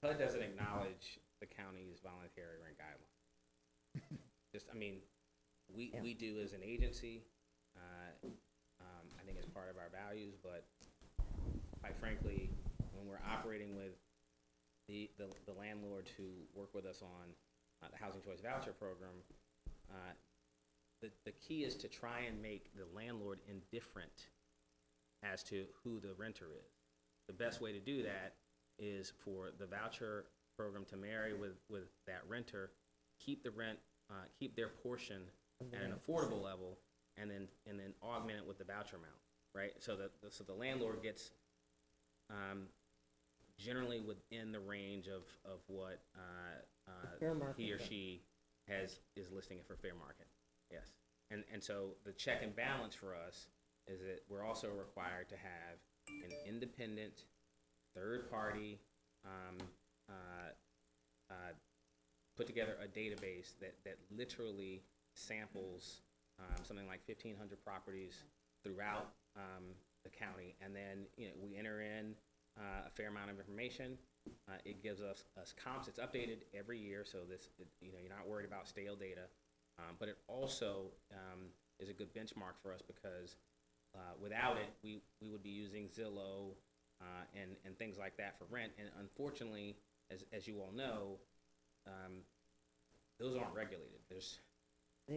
HUD doesn't acknowledge the county's voluntary rent guidelines. We do as an agency. I think it's part of our values, but quite frankly, when we're operating with the landlords who work with us on the Housing Choice Voucher Program, the key is to try and make the landlord indifferent as to who the renter is. The best way to do that is for the voucher program to marry with that renter, keep the rent, keep their portion at an affordable level, and then augment it with the voucher amount, right? So the landlord gets generally within the range of what Fair market he or rate. she is listing it for fair market. Yes. And so the check and balance for us is that we're also required to have an independent, third-party, put together a database that literally samples something like 1,500 properties throughout the county, and then we enter in a fair amount of information. It gives us comps. It's updated every year, so you're not worried about stale data. But it also is a good benchmark for us because without it, we would be using Zillow and things like that for rent. And unfortunately, as you all know, those aren't regulated.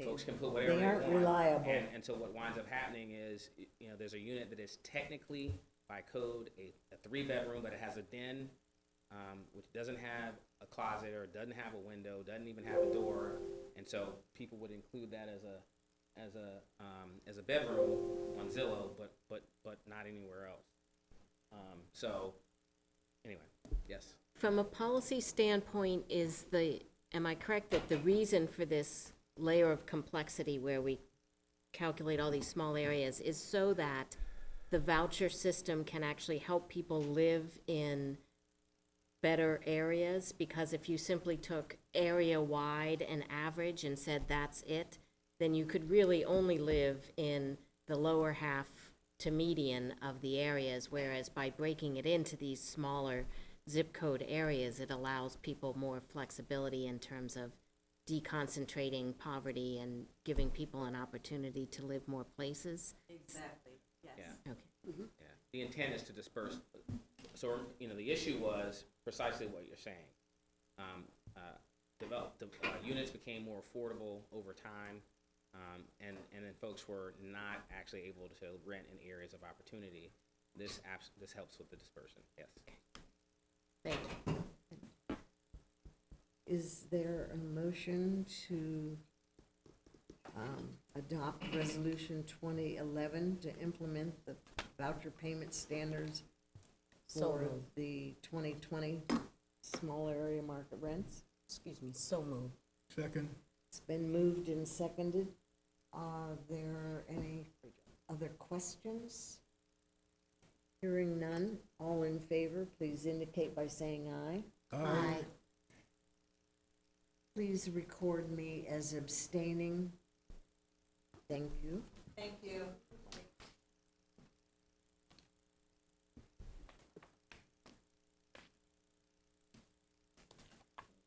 Folks can put whatever They they aren't want. reliable. And so what winds up happening is, there's a unit that is technically by code a 3-bedroom, but it has a den, which doesn't have a closet or doesn't have a window, doesn't even have a door, and so people would include that as a bedroom on Zillow, but not anywhere else. So anyway, yes. From a policy standpoint, am I correct that the reason for this layer of complexity where we calculate all these small areas is so that the voucher system can actually help people live in better areas? Because if you simply took area-wide and average and said that's it, then you could really only live in the lower half to median of the areas, whereas by breaking it into these smaller zip code areas, it allows people more flexibility in terms of deconcentrating poverty and giving people an opportunity to live more places. Exactly, yes. Yeah. Okay. Yeah. The intent is to disperse. So, the issue was precisely what you're saying. Units became more affordable over time, and then folks were not actually able to rent in areas of opportunity. This helps with the dispersion, yes. Thank you. Is there a motion to adopt Resolution 2011 to implement the voucher payment standards So for moved. the 2020 small area market rents? Excuse me, so moved. Second. It's been moved and seconded. Are there any other questions? Hearing none, all in favor, please indicate by saying aye. Aye. Please record me as abstaining. Thank you. Thank you.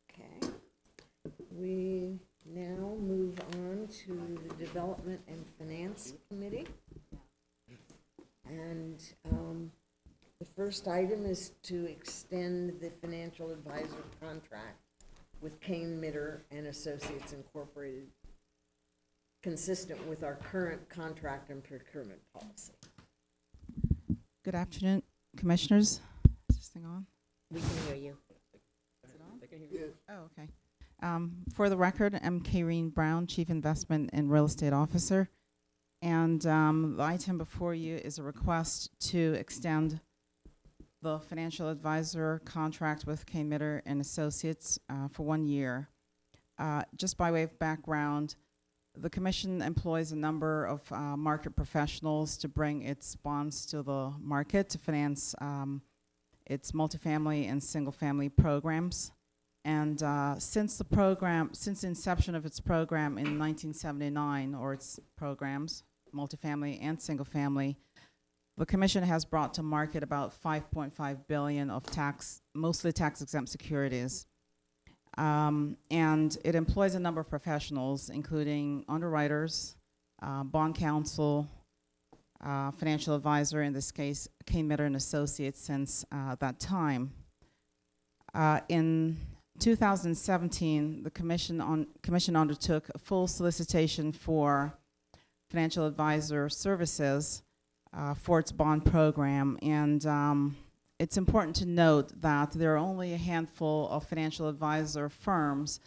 Okay. We now move on to the Development and Finance Committee. And the first item is to extend the financial advisor contract with Kane Mitter and Associates Incorporated, consistent with our current contract and procurement policy. Good afternoon, Commissioners. Is this thing on? We can hear you. Is it on? They can hear you. Oh, okay. For the record, I'm Kayreen Brown, Chief Investment and Real Estate Officer. And the item before you is a request to extend the financial advisor contract with Kane Mitter and Associates for 1 year. Just by way of background, the Commission employs a number of market professionals to bring its bonds to the market to finance its multifamily and single-family programs. And since the inception of its program in 1979, or its programs, multifamily and single-family, the Commission has brought to market about $5.5 billion of mostly tax-exempt securities. And it employs a number of professionals, including underwriters, bond counsel, financial advisor, in this case, Kane Mitter and Associates, since that time. In 2017, the Commission undertook a full solicitation for financial advisor services for its bond program, and it's important to note that there are only a handful of financial advisor firms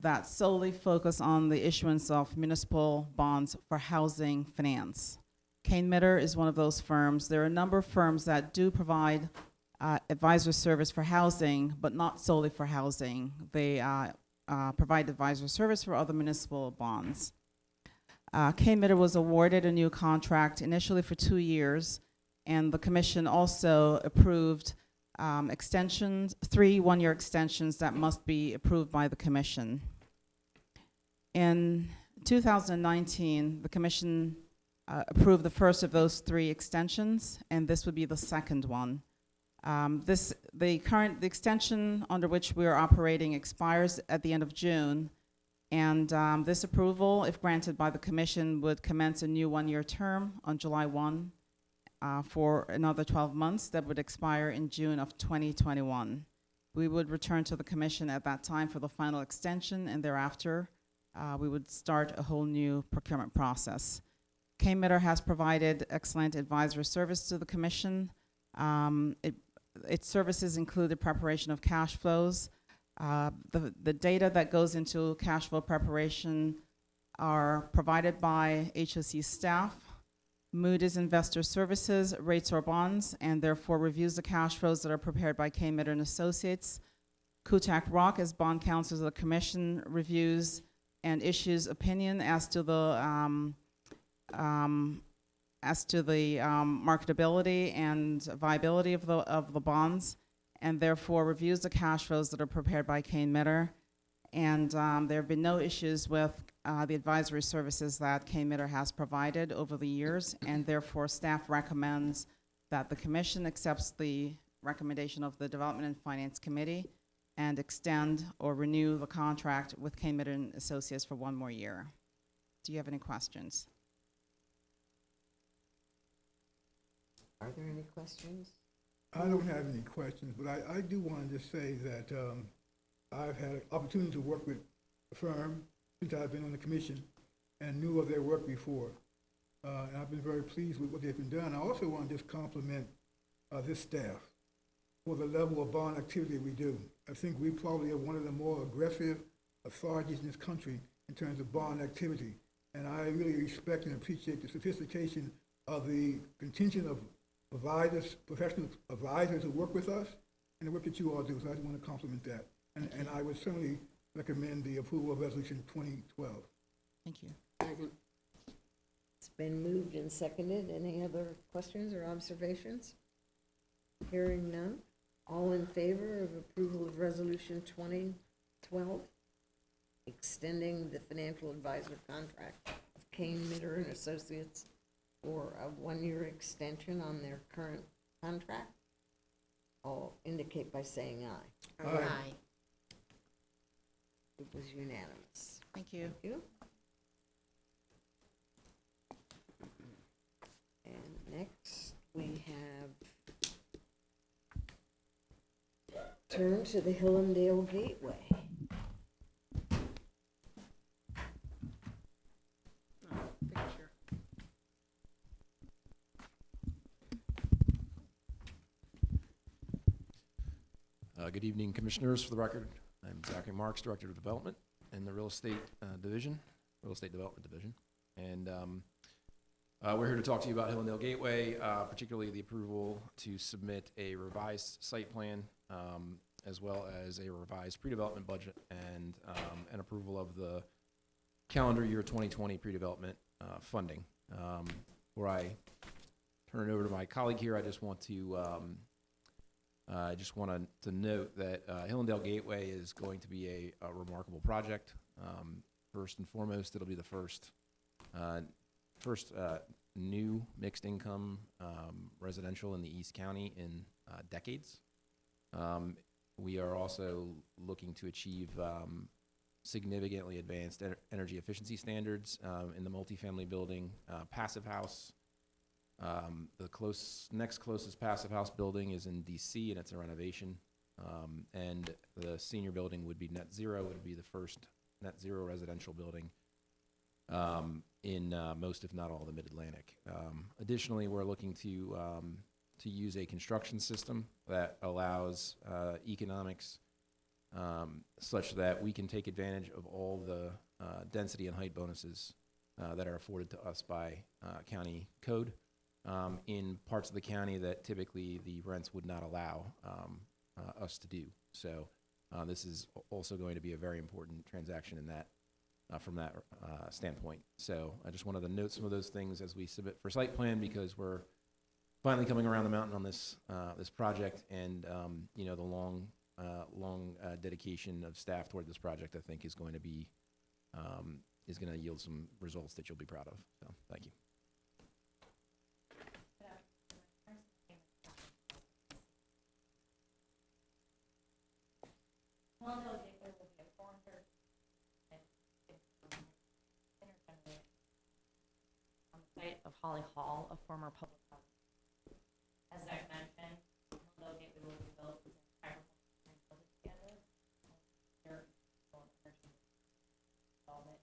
that solely focus on the issuance of municipal bonds for housing finance. Kane Mitter is one of those firms. There are a number of firms that do provide advisor service for housing, but not solely for housing. They provide advisor service for other municipal bonds. Kane Mitter was awarded a new contract initially for 2 years, and the commission also approved extensions, 3 one-year extensions that must be approved by the commission. In 2019, the commission approved the first of those 3 extensions, and this would be the second one. The extension under which we are operating expires at the end of June, and this approval, if granted by the commission, would commence a new 1-year term on July 1 for another 12 months that would expire in June of 2021. We would return to the commission at that time for the final extension, and thereafter we would start a whole new procurement process. Kane Mitter has provided excellent advisory service to the commission. Its services include the preparation of cash flows. The data that goes into cash flow preparation are provided by HOC staff. Moody's Investor Services rates our bonds and therefore reviews the cash flows that are prepared by Kane Mitter and Associates. Kutak Rock, as bond counsel of the commission, reviews and issues opinion as to the marketability and viability of the bonds, and therefore reviews the cash flows that are prepared by Kane Mitter. And there have been no issues with the advisory services that Kane Mitter has provided over the years, and therefore staff recommends that the commission accepts the recommendation of the Development and Finance Committee and extend or renew the contract with Kane Mitter and Associates for 1 more year. Do you have any questions? Are there any questions? I don't have any questions, but I do want to just say that I've had an opportunity to work with the firm since I've been on the commission and knew of their work before. And I've been very pleased with what they've been done. I also want to just compliment this staff for the level of bond activity we do. I think we probably are one of the more aggressive authorities in this country in terms of bond activity. And I really respect and appreciate the sophistication of the contingent of providers, professional advisors who work with us, and the work that you all do. So I just want to compliment that. And I would certainly recommend the approval of Resolution 2012. Thank you. Second. It's been moved and seconded. Any other questions or observations? Hearing none. All in favor of approval of Resolution 2012, extending the financial advisor contract of Kane Mitter and Associates for a 1-year extension on their current contract? All indicate by saying aye. Aye. It was unanimous. Thank you. Thank you. And next, we have turn to the Hillendale Gateway. Good evening, Commissioners. For the record, I'm Zachary Marks, Director of Development in the Real Estate Development Division. And we're here to talk to you about Hillendale Gateway, particularly the approval to submit a revised site plan, as well as a revised pre-development budget and an approval of the calendar year 2020 pre-development funding. Before I turn it over to my colleague here, I just want to note that Hillendale Gateway is going to be a remarkable project. First and foremost, it'll be the first new mixed income residential in the East County in decades. We are also looking to achieve significantly advanced energy efficiency standards in the multifamily building. Passive house. The next closest passive house building is in DC, and it's a renovation. And the senior building would be net zero. It would be the first net zero residential building in most, if not all, the Mid-Atlantic. Additionally, we're looking to to use a construction system that allows economics such that we can take advantage of all the density and height bonuses that are afforded to us by county code in parts of the county that typically the rents would not allow us to do. So this is also going to be a very important transaction in that, from that standpoint. So I just wanted to note some of those things as we submit for site plan, because we're finally coming around the mountain on this this project, and you know, the long dedication of staff toward this project, I think, is going to be is going to yield some results that you'll be proud of. So thank you. Of Holly Hall, a former public house. As I mentioned, Hillsdale Gateway will be built with agriculture and build it together. There is energy development.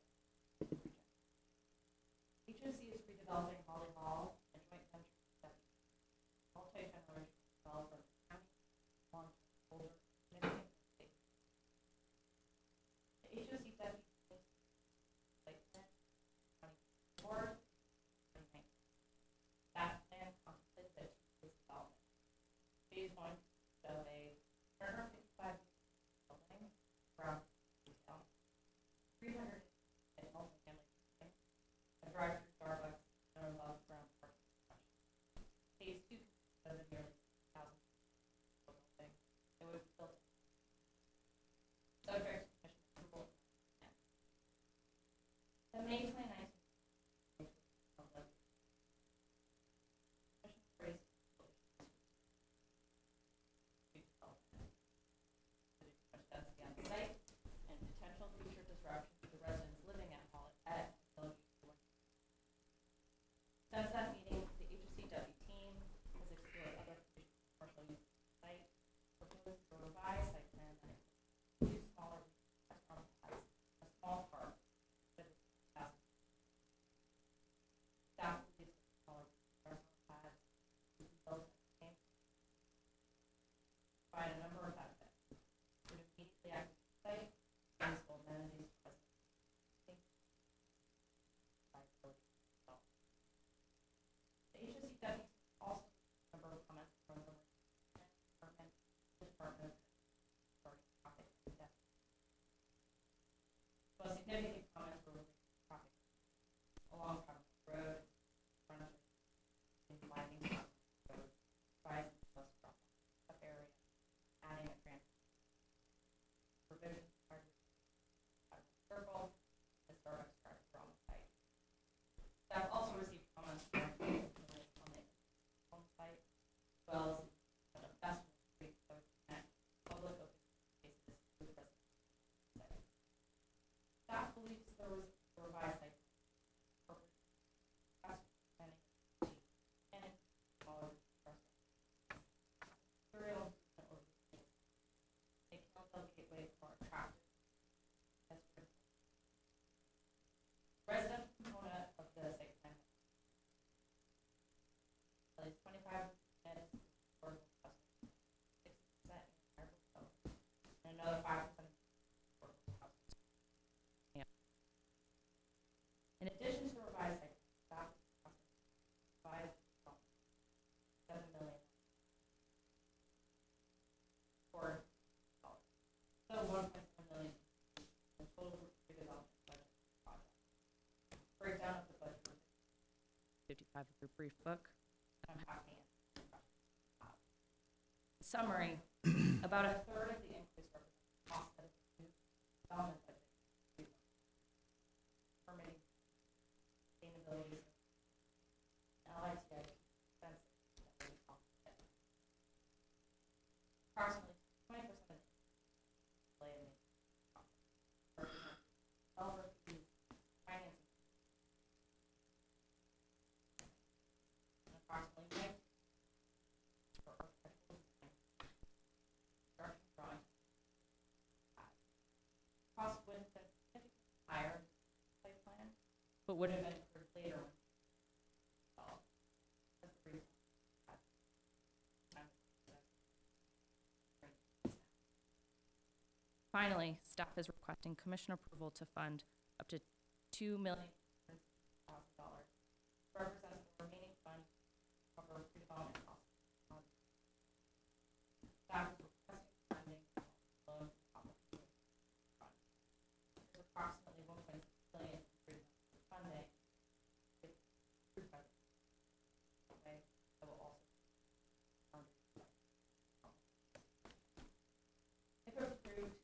HOC is redeveloping Holly Hall, a joint venture that multi-generational developer county long-term holder significant estate. The HOC deputy site plan county board. That plan contemplates that this development. Phase 1 of a 155 building from retail, 300 multi-family building, a drive-through Starbucks, and above ground parking. Phase 2 of a nearly 1,000 building. It was built subject to commission approval. The May 29th. Since that meeting, the HOC deputy team has explored other commercial use of the site, proposed a revised site plan that includes 2 smaller restaurant lots, a small park, with capacity. Staff believes the smaller restaurant pads will be built at the same time, provide a number of benefits. Would immediately access the site, useful amenities for residents. The HOC deputy also a number of comments from the department regarding traffic and death. Most significant comments were related to traffic along Providence Road, frontage, and widening road, rising bus drop off area, adding a transit provision circle, the Starbucks drive on the site. Staff also received comments from on the site, as well as the best way to connect public open spaces to the residential site. Staff believes there was a revised site planning and smaller material or make Hillsdale Gateway more attractive as residential component of the site plan. At least 25 minutes for customers, 60% in agriculture, and another 5% for housing. In addition to the revised site, staff is $7 million for dollars. So 1.7 million in total redevelopment budget project. Breakdown of the budget. 55 of your brief book. I'm happy to answer questions. In summary, about a third of the increase represents cost of the development budget. Permitting, sustainability, LITI expenses that we offset. Approximately 20% of the delay in represents developer fees, financing, and approximately 90% for architectural design, construction drawings. Cost would have been significantly higher in the site plan, but would have been incurred later when developed. That's the reason. finally, staff is requesting commission approval to fund up to $2,000,000 represents the remaining funds to cover redevelopment costs. Staff is requesting funding loan opportunity fund. There's approximately $1.6 billion in funding. If approved by the way, that will also fund. If approved,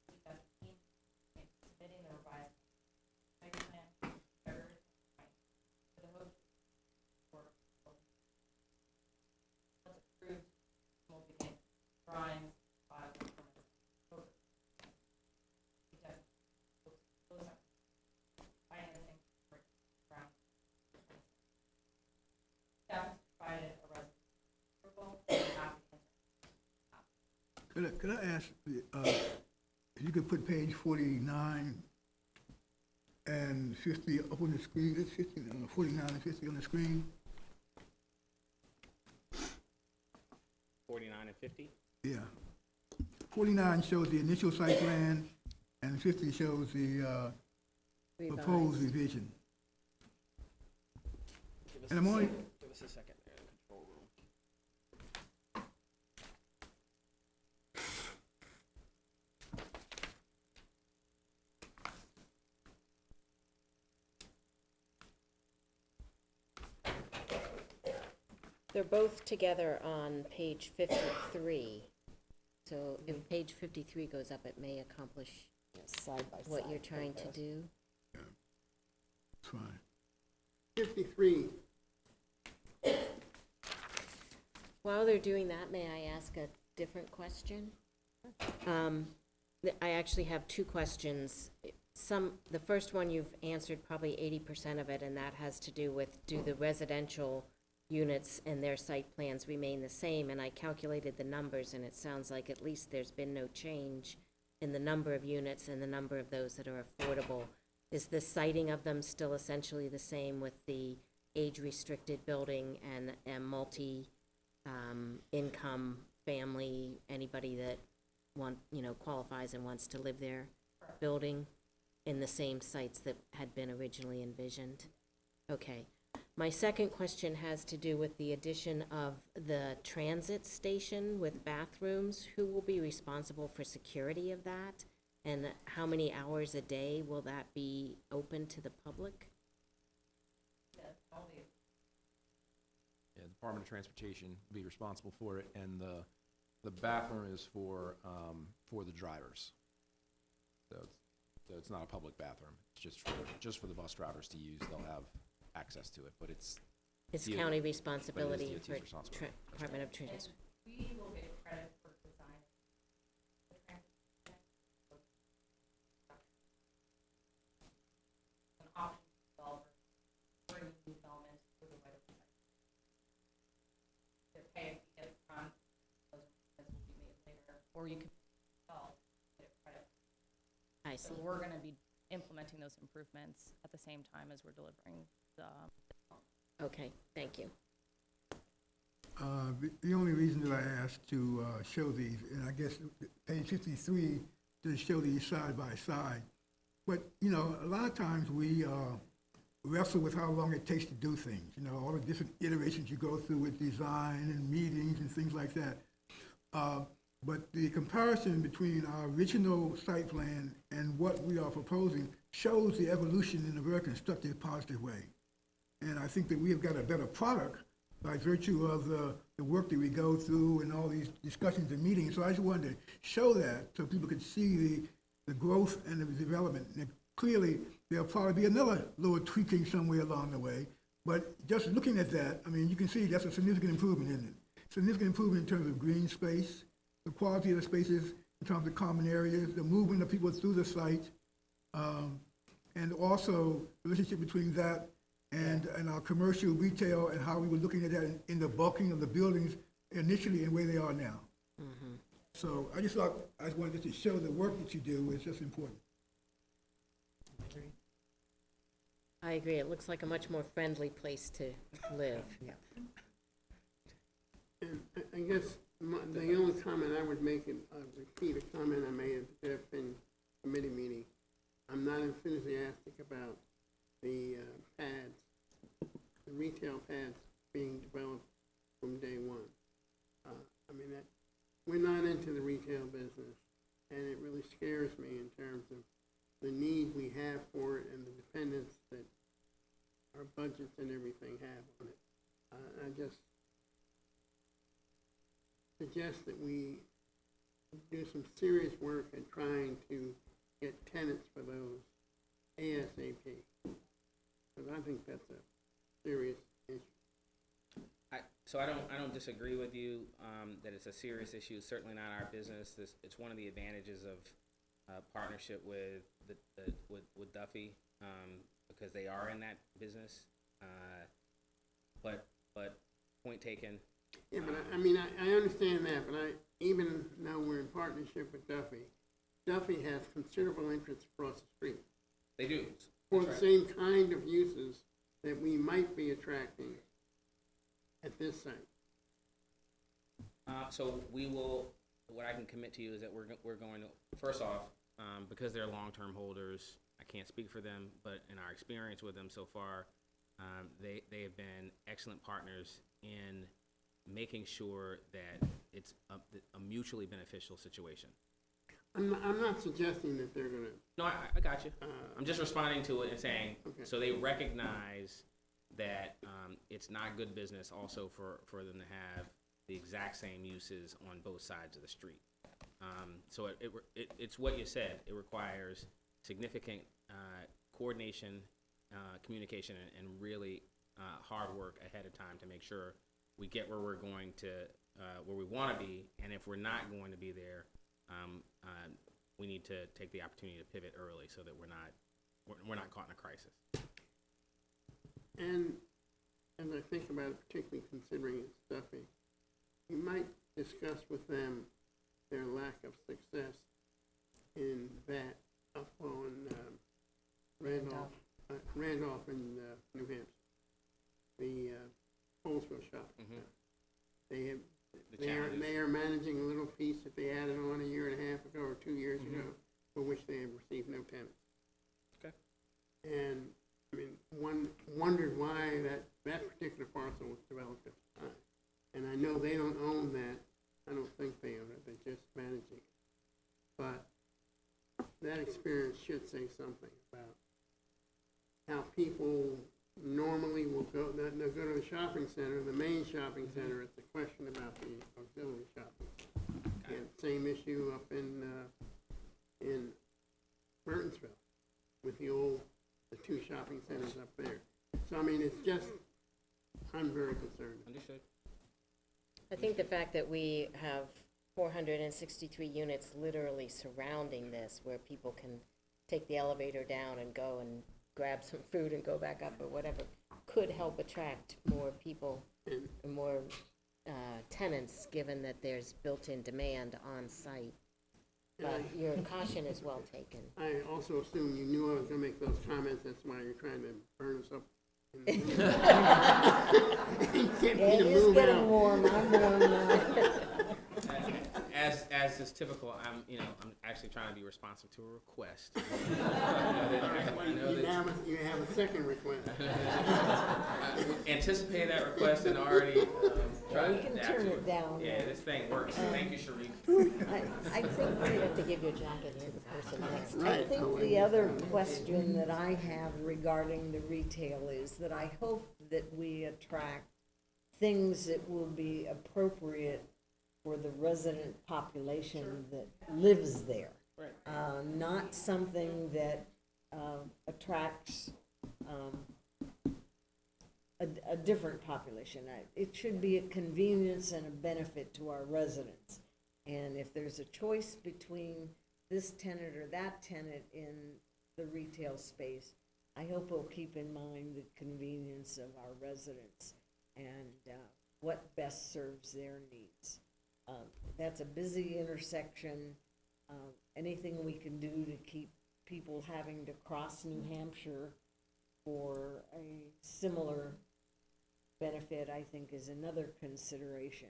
we have team submitting the revised site plan February 29th for the host for once approved, we'll begin drawings, files, and permits. Financing for ground. Staff has provided a resolution approval and applicants. Could I ask, if you could put page 49 and 50 up on the screen, that's 50, 49 and 50 on the screen? 49 and 50? Yeah. 49 shows the initial site plan, and 50 shows the proposed revision. And I'm only, Give us a second there in the control room. They're both together on page 53. So if page 53 goes up, it may accomplish Side by what side, you're trying to okay. do. it's fine. 53, While they're doing that, may I ask a different question? I actually have two questions. The first one you've answered probably 80% of it, and that has to do with, do the residential units and their site plans remain the same? And I calculated the numbers, and it sounds like at least there's been no change in the number of units and the number of those that are affordable. Is the siting of them still essentially the same with the age-restricted building and income family, anybody that qualifies and wants to live there, building in the same sites that had been originally envisioned? Okay. My second question has to do with the addition of the transit station with bathrooms. Who will be responsible for security of that? And how many hours a day will that be open to the public? Yeah, the Department of Transportation will be responsible for it, and the bathroom is for the drivers. So it's not a public bathroom. It's just for the bus drivers to use. They'll have access to it, but it's County responsibility DOT's for responsibility. Department of Transportation. We will get credit for design. The transit an option developer bring new developments to the right of way. They're paying to get from those improvements will be made later, or you can sell get credit. I So see. we're gonna be implementing those improvements at the same time as we're delivering the. Okay, thank you. The only reason that I asked to show these, and I guess page 53 does show these side by side, but, a lot of times we wrestle with how long it takes to do things, all the different iterations you go through with design and meetings and things like that. But the comparison between our original site plan and what we are proposing shows the evolution in a very constructive, positive way. And I think that we have got a better product by virtue of the work that we go through and all these discussions and meetings. So I just wanted to show that so people could see the growth and the development. And clearly, there'll probably be another little tweaking somewhere along the way. But just looking at that, you can see that's a significant improvement, isn't it? Significant improvement in terms of green space, the quality of the spaces in terms of common areas, the movement of people through the site, and also the relationship between that and our commercial retail and how we were looking at that in the bulking of the buildings initially and where they are now. Mm-hmm. So I just wanted to show the work that you do is just important. I agree. It looks like a much more friendly place to live. and I guess The only comment I would make, and repeat a comment I made at the DEFCON committee meeting, I'm not enthusiastic about the pads, the retail pads being developed from day one. I mean, we're not into the retail business, and it really scares me in terms of the need we have for it and the dependence that our budgets and everything have on it. I just suggest that we do some serious work in trying to get tenants for those ASAP, because I think that's a serious issue. So I don't disagree with you that it's a serious issue. It's certainly not our business. It's one of the advantages of partnership with with Duffy because they are in that business. But point taken. Yeah, but I mean, I understand that, but even though we're in partnership with Duffy, Duffy has considerable interest across the street. They do. For the same kind of uses that we might be attracting at this site. So we will, what I can commit to you is that we're going to, first off, because they're long-term holders, I can't speak for them, but in our experience with them so far, they have been excellent partners in making sure that it's a mutually beneficial situation. I'm not suggesting that they're gonna. No, I got you. I'm just responding to it and saying, Okay. so they recognize that it's not good business also for them to have the exact same uses on both sides of the street. So it's what you said. It requires significant coordination, communication, and really hard work ahead of time to make sure we get where we're going to, where we want to be, and if we're not going to be there, we need to take the opportunity to pivot early so that we're not caught in a crisis. And as I think about it, particularly considering it's Duffy, you might discuss with them their lack of success in that up on Randolph in New Hampshire, the Colesville shopping center. They are managing a little piece that they added on a year and a half ago or 2 years ago, for which they have received no tenants. Okay. And I mean, one wondered why that particular parcel was developed at the time. And I know they don't own that. I don't think they own it. They're just managing it. But that experience should say something about how people normally will go. They'll go to the shopping center, the main shopping center. It's a question about the auxiliary shopping. And same issue up in Burtonsville with the two shopping centers up there. So I mean, it's just, I'm very concerned. Understood. I think the fact that we have 463 units literally surrounding this, where people can take the elevator down and go and grab some food and go back up or whatever, could help attract more people and more tenants, given that there's built-in demand on site. But your caution is well taken. I also assume you knew I was gonna make those comments, that's why you're trying to burn us up. It is getting warm, I'm warm now. As is typical, I'm actually trying to be responsive to a request. You have a second request. Anticipate that request and already tried You to can adapt turn to it down. Yeah, this thing works. Thank you, Sharif. I think You have to give your jacket to the person next to you. I think the other question that I have regarding the retail is that I hope that we attract things that will be appropriate for the resident population that lives there. Right. Not something that attracts a different population. It should be a convenience and a benefit to our residents. And if there's a choice between this tenant or that tenant in the retail space, I hope we'll keep in mind the convenience of our residents and what best serves their needs. That's a busy intersection. Anything we can do to keep people having to cross New Hampshire for a similar benefit, I think, is another consideration.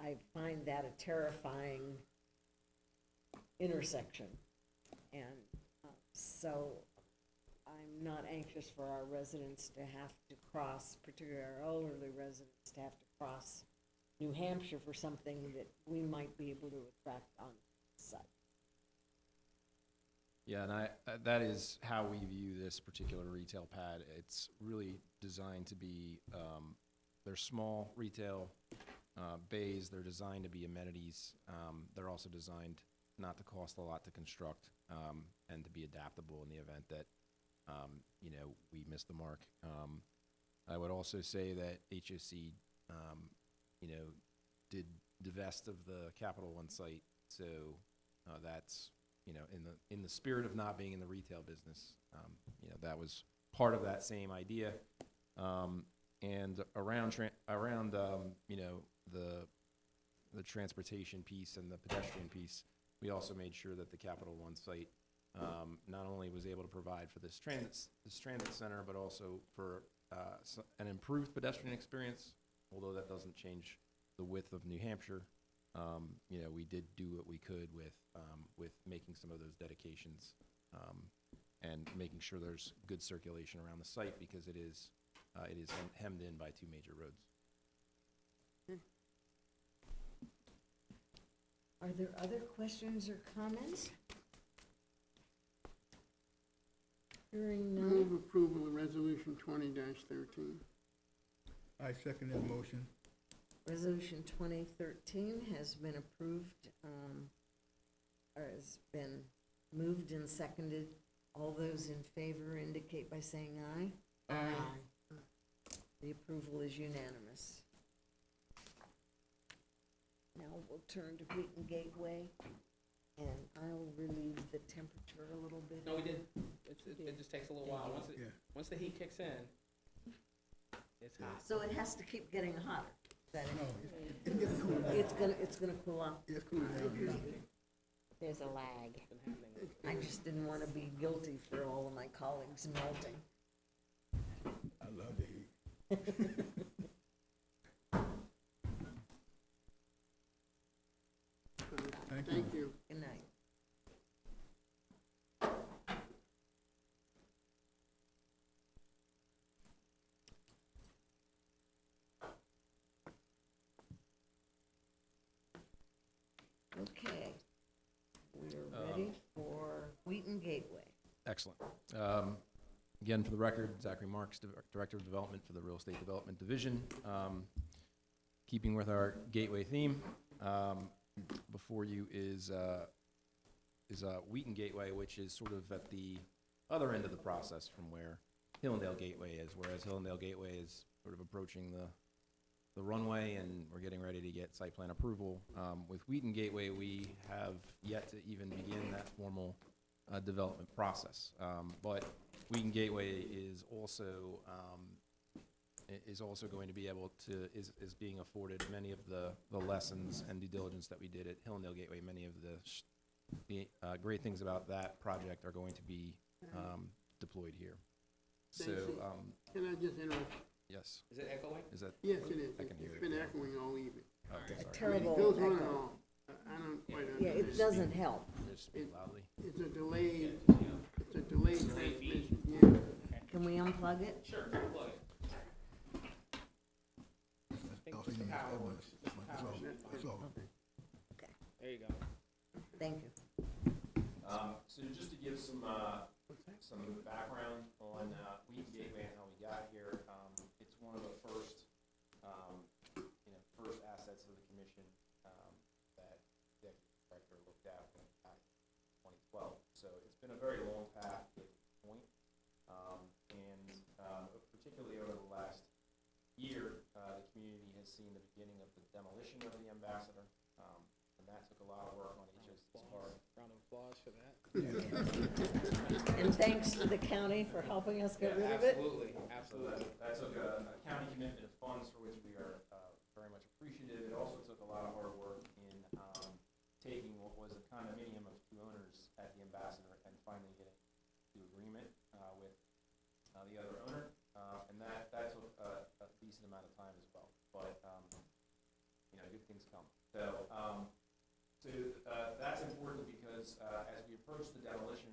I find that a terrifying intersection. And so I'm not anxious for our residents to have to cross, particularly our elderly residents, to have to cross New Hampshire for something that we might be able to attract on site. Yeah, and that is how we view this particular retail pad. It's really designed to be, they're small retail bays. They're designed to be amenities. They're also designed not to cost a lot to construct, and to be adaptable in the event that, we miss the mark. I would also say that HOC, did divest of the Capital One site, so that's, in the spirit of not being in the retail business, that was part of that same idea. And around the transportation piece and the pedestrian piece, we also made sure that the Capital One site not only was able to provide for this transit center, but also for an improved pedestrian experience. Although that doesn't change the width of New Hampshire, we did do what we could with making some of those dedications and making sure there's good circulation around the site, because it is hemmed in by two major roads. Are there other questions or comments? Hearing none. Move approval of resolution 20-13. I second that motion. Resolution 2013 has been approved, or has been moved and seconded. All those in favor indicate by saying aye. Aye. The approval is unanimous. Now we'll turn to Wheaton Gateway, and I'll relieve the temperature a little bit. No, we did. It just takes a little while. Once the heat kicks in, it's hot. So it has to keep getting hotter. That It's getting cooler. it's gonna cool off. It's cooler down. There's a lag. I just didn't want to be guilty for all of my colleagues melting. I love the heat. Thank you. Good night. Okay, we're ready for Wheaton Gateway. Excellent. Again, for the record, Zachary Marks, Director of Development for the Real Estate Development Division. Keeping with our gateway theme, before you is Wheaton Gateway, which is sort of at the other end of the process from where Hillendale Gateway is, whereas Hillendale Gateway is sort of approaching the runway, and we're getting ready to get site plan approval. With Wheaton Gateway, we have yet to even begin that formal development process. But Wheaton Gateway is also going to be able to, is being afforded many of the lessons and due diligence that we did at Hillendale Gateway. Many of the great things about that project are going to be deployed here. So, Can I just interrupt? yes. Is it echoing? Is that? Yes, it is. I can hear It's it. been echoing all evening. Okay, A sorry. terrible It goes on and echo. on. I don't quite Yeah, understand. it doesn't help. Just speak loudly. It's a delayed transmission, yeah. Can we unplug it? Sure, plug it. Also, you need that one. That's all. Okay, There you go. thank you. So just to give some background on Wheaton Gateway and how we got here, it's one of the first assets of the commission that the executive director looked at back in 2012. So it's been a very long path to get to this point, and particularly over the last year, the community has seen the beginning of the demolition of the Ambassador, and that took a lot of work on HOC's part. Round of applause for that. And thanks to the county for helping us get rid of it. Absolutely, So absolutely. that took a county commitment of funds for which we are very much appreciative. It also took a lot of hard work in taking what was a condominium of two owners at the Ambassador and finally getting to agreement with the other owner. And that took a decent amount of time as well. But good things come. So, that's important because as we approach the demolition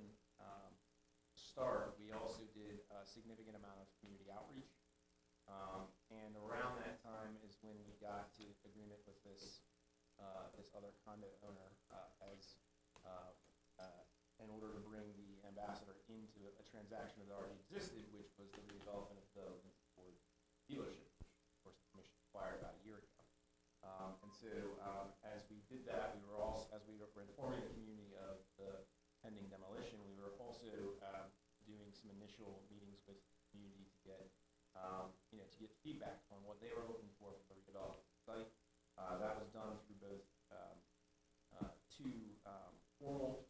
start, we also did a significant amount of community outreach. And around that time is when we got to agreement with this other condo owner in order to bring the ambassador into a transaction that already existed, which was the redevelopment of the Ford dealership, which of course the commission acquired about a year ago. And so as we did that, we were also, as we were informing the community of the pending demolition, we were also doing some initial meetings with the community to get to get feedback on what they were looking for the redevelopment site. That was done through both two formal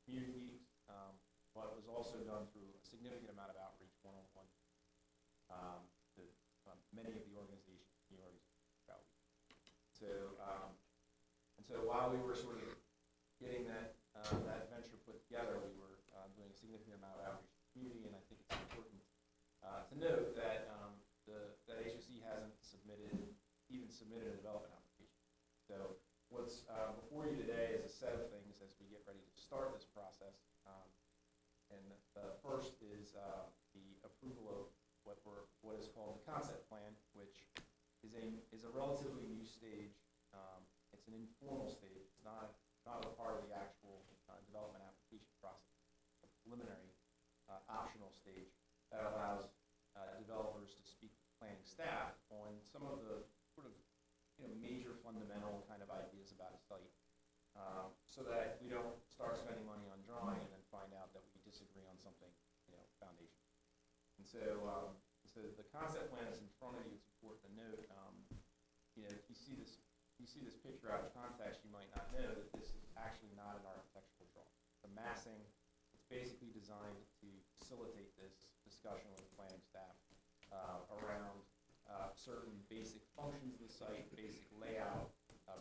community meetings, but it was also done through a significant amount of outreach, one-on-one, to many of the organizations, community organizations. So while we were sort of getting that venture put together, we were doing a significant amount of outreach to the community, and I think it's important to note that that HOC hasn't even submitted a development application. So what's before you today is a set of things as we get ready to start this process. And the first is the approval of what is called the concept plan, which is a relatively new stage. It's an informal stage. It's not a part of the actual development application process. It's a preliminary optional stage that allows developers to speak to planning staff on some of the sort of major fundamental kind of ideas about a site, so that we don't start spending money on drawing and then find out that we disagree on something foundation. And so the concept plan is in front of you. It's important to note. If you see this picture out of context, you might not know that this is actually not an architectural drawing. The massing, it's basically designed to facilitate this discussion with planning staff around certain basic functions of the site, basic layout,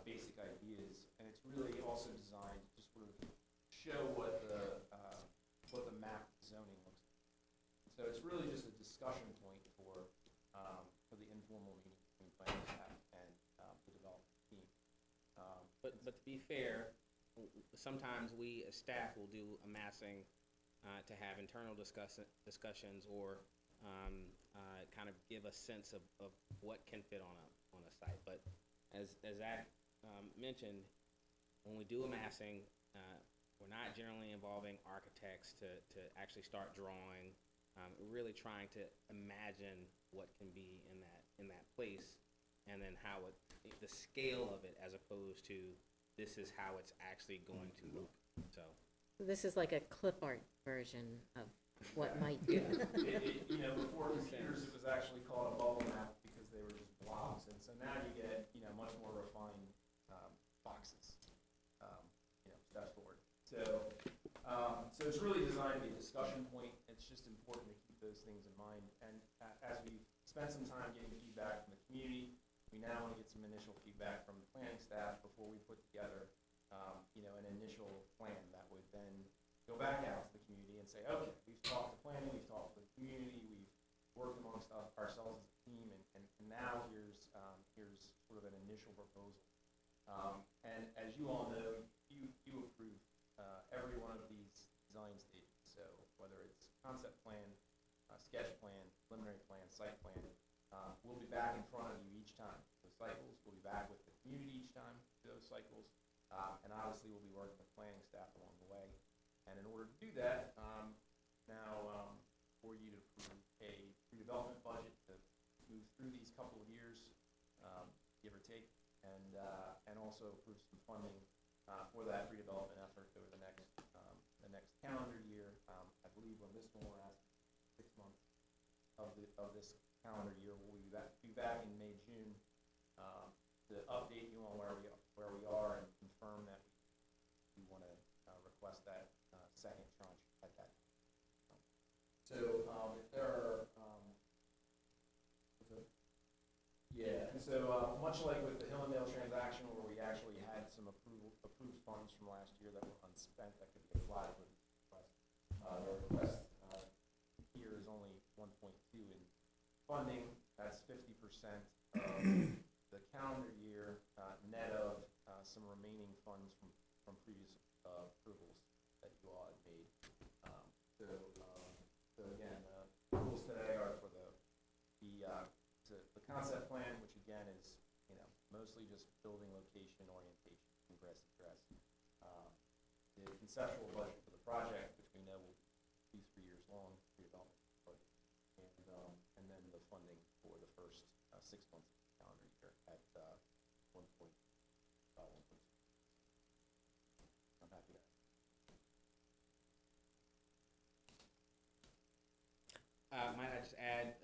basic ideas, and it's really also designed to just sort of show what the map zoning looks like. So it's really just a discussion point for the informal meeting between planning staff and the development team. But to be fair, sometimes we as staff will do a massing to have internal discussions or kind of give a sense of what can fit on a site. But as Zach mentioned, when we do a massing, we're not generally involving architects to actually start drawing. We're really trying to imagine what can be in that place, and then how the scale of it, as opposed to this is how it's actually going to look. So This is like a clip art version of what might be. Before computers, it was actually called a bubble map because they were just blobs, and so now you get much more refined boxes, steps forward. So it's really designed to be a discussion point. It's just important to keep those things in mind. And as we spent some time getting feedback from the community, we now want to get some initial feedback from the planning staff before we put together, an initial plan that would then go back out to the community and say, okay, we've talked to planning, we've talked to the community, we've worked amongst ourselves as a team, and now here's sort of an initial proposal. And as you all know, you approve every one of these design stages. So whether it's concept plan, sketch plan, preliminary plan, site plan, we'll be back in front of you each time. The cycles, we'll be back with the community each time through those cycles, and obviously we'll be working with planning staff along the way. And in order to do that, now for you to approve a redevelopment budget to move through these couple of years, give or take, and also approve some funding for that redevelopment effort over the next calendar year. I believe when this one we're asking 6 months of this calendar year, we'll be back in May, June to update you on where we are and confirm that we want to request that second tranche at that time. So if there are, and so much like with the Hillendale transaction, where we actually had some approved funds from last year that were unspent that could be applied for the request. The request here is only 1.2 in funding. That's 50% of the calendar year net of some remaining funds from previous approvals that you all had made. So again, approvals today are for the concept plan, which again is, mostly just building location orientation, ingress, egress. The conceptual budget for the project, which we know will be 3 years long, redevelopment project, and then the funding for the first 6 months of the calendar year at 1.1. I'm happy to. Might I just add,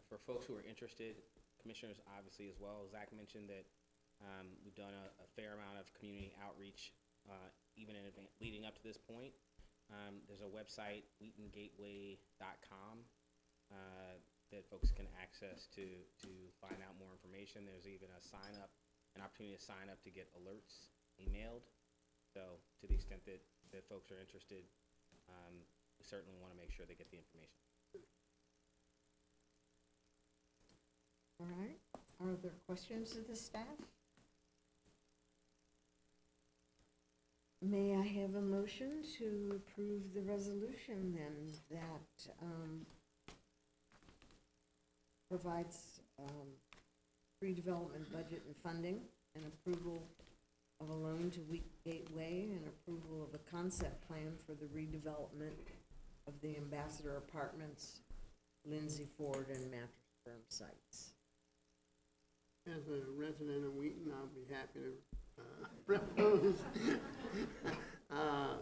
for folks who are interested, commissioners obviously as well, Zach mentioned that we've done a fair amount of community outreach even in advance, leading up to this point. There's a website, wheatongateway.com, that folks can access to find out more information. There's even an opportunity to sign up to get alerts emailed. So to the extent that folks are interested, we certainly want to make sure they get the information. All right. Are there questions of the staff? May I have a motion to approve the resolution then that provides redevelopment budget and funding and approval of a loan to Wheat Gateway and approval of a concept plan for the redevelopment of the Ambassador Apartments, Lindsay Ford, and Mattress Firm sites? As a resident of Wheaton, I'll be happy to propose,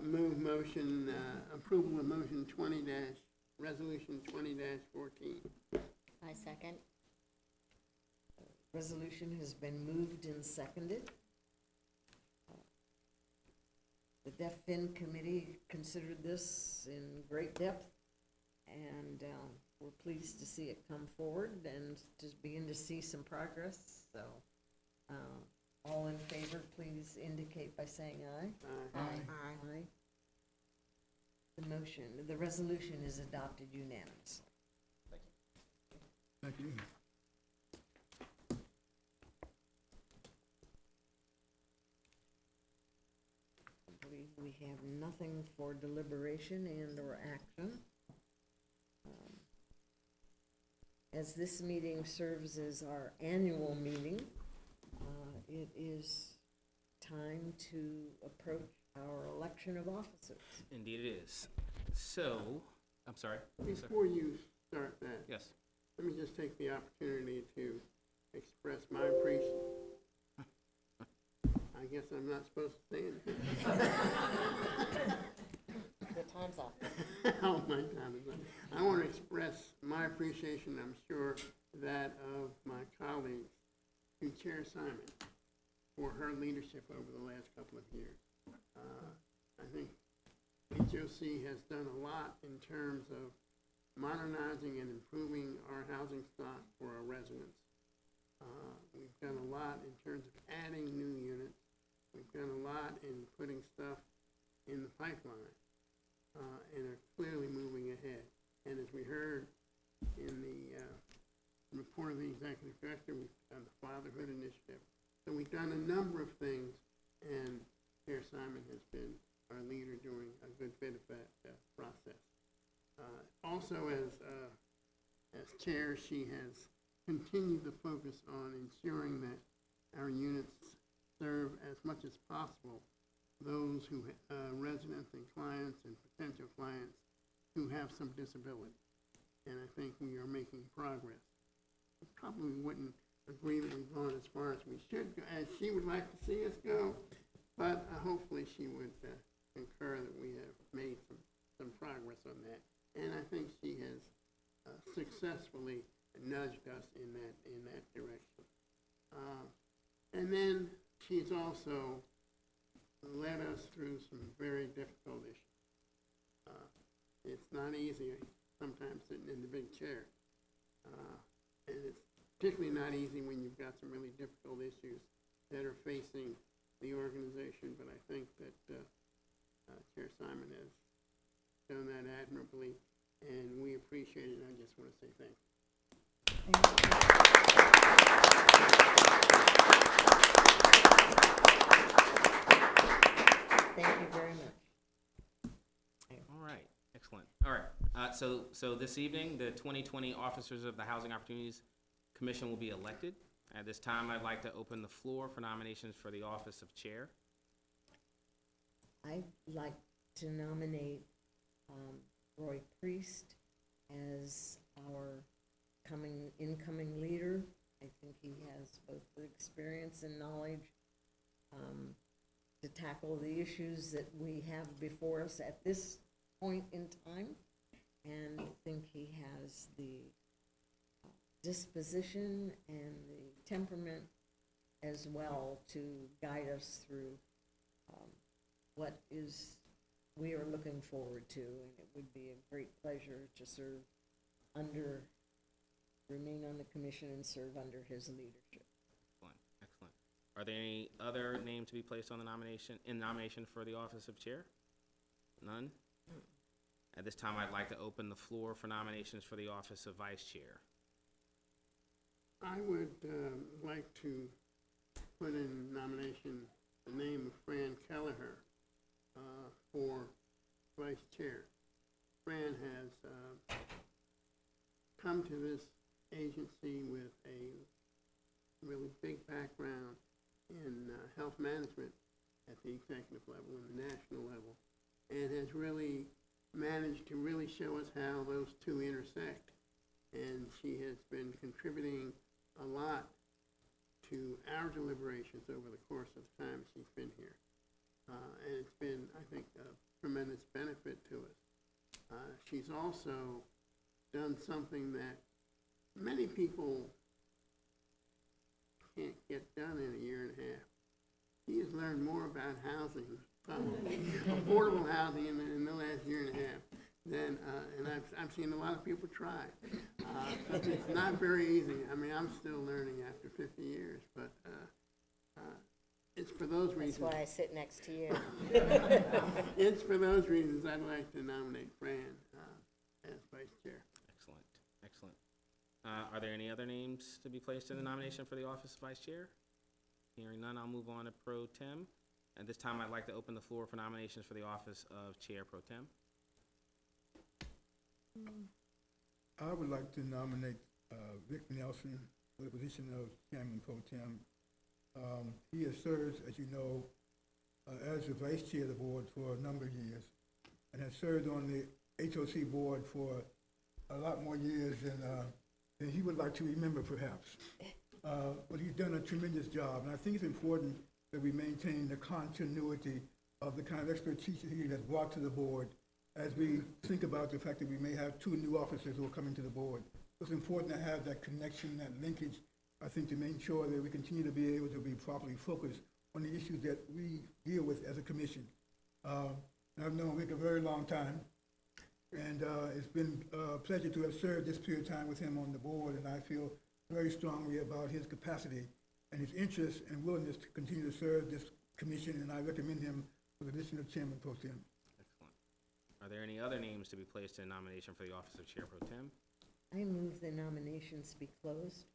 move motion, approval of motion resolution 20-14. I second. Resolution has been moved and seconded. The Deaf Fin Committee considered this in great depth, and we're pleased to see it come forward and to begin to see some progress. So, all in favor, please indicate by saying aye. Aye. Aye. The resolution is adopted unanimously. Thank you. I believe we have nothing for deliberation and or action. As this meeting serves as our annual meeting, it is time to approach our election of officers. Indeed it is. So, I'm sorry. Before you start that, Yes. let me just take the opportunity to express my appreciation. I guess I'm not supposed to say anything. Your time's up. Oh, my time is up. I want to express my appreciation, I'm sure, that of my colleagues, to Chair Simon, for her leadership over the last couple of years. I think HOC has done a lot in terms of modernizing and improving our housing stock for our residents. We've done a lot in terms of adding new units. We've done a lot in putting stuff in the pipeline, and are clearly moving ahead. And as we heard in the report of the executive director, we've done the fatherhood initiative. So we've done a number of things, and Chair Simon has been our leader during a good bit of that process. Also, as chair, she has continued to focus on ensuring that our units serve as much as possible those who, residents and clients and potential clients who have some disability. And I think we are making progress. I probably wouldn't agree that we've gone as far as we should go, as she would like to see us go, but hopefully she would concur that we have made some progress on that. And I think she has successfully nudged us in that direction. And then she's also led us through some very difficult issues. It's not easy sometimes sitting in the big chair. And it's particularly not easy when you've got some really difficult issues that are facing the organization, but I think that Chair Simon has done that admirably, and we appreciate it, and I just want to say thank you. Thank you. So this evening, the 2020 officers of the Housing Opportunities Commission will be elected. At this time, I'd like to open the floor for nominations for the office of chair. I'd like to nominate Roy Priest as our incoming leader. I think he has both the experience and knowledge to tackle the issues that we have before us at this point in time. And I think he has the disposition and the temperament as well to guide us through what we are looking forward to. And it would be a great pleasure to remain on the commission and serve under his leadership. Excellent, excellent. Are there any other names to be placed on the nomination for the office of chair? None? At this time, I'd like to open the floor for nominations for the office of vice chair. I would like to put in nomination the name of Fran Kelleher for vice chair. Fran has come to this agency with a really big background in health management at the executive level and the national level, and has really managed to really show us how those two intersect. And she has been contributing a lot to our deliberations over the course of the time she's been here. And it's been, I think, a tremendous benefit to us. She's also done something that many people can't get done in a year and a half. He has learned more about housing, probably affordable housing in the last year and a half than, and I've seen a lot of people try. It's not very easy. I mean, I'm still learning after 50 years, but it's for those reasons. That's why I sit next to you. It's for those reasons I'd like to nominate Fran as vice chair. Excellent, excellent. Are there any other names to be placed in the nomination for the office of vice chair? Hearing none, I'll move on to pro tem. At this time, I'd like to open the floor for nominations for the office of chair pro tem. I would like to nominate Rick Nelson for the position of chairman pro tem. He has served, as you know, as the vice chair of the board for a number of years, and has served on the HOC board for a lot more years than he would like to remember, perhaps. But he's done a tremendous job, and I think it's important that we maintain the continuity of the kind of expertise that he has brought to the board as we think about the fact that we may have two new officers who are coming to the board. It's important to have that connection, that linkage, I think, to make sure that we continue to be able to be properly focused on the issues that we deal with as a commission. I've known Rick a very long time, and it's been a pleasure to have served this period of time with him on the board, and I feel very strongly about his capacity and his interest and willingness to continue to serve this commission, and I recommend him for the position of chairman pro tem. Excellent. Are there any other names to be placed in nomination for the office of chair pro tem? I move the nominations be closed.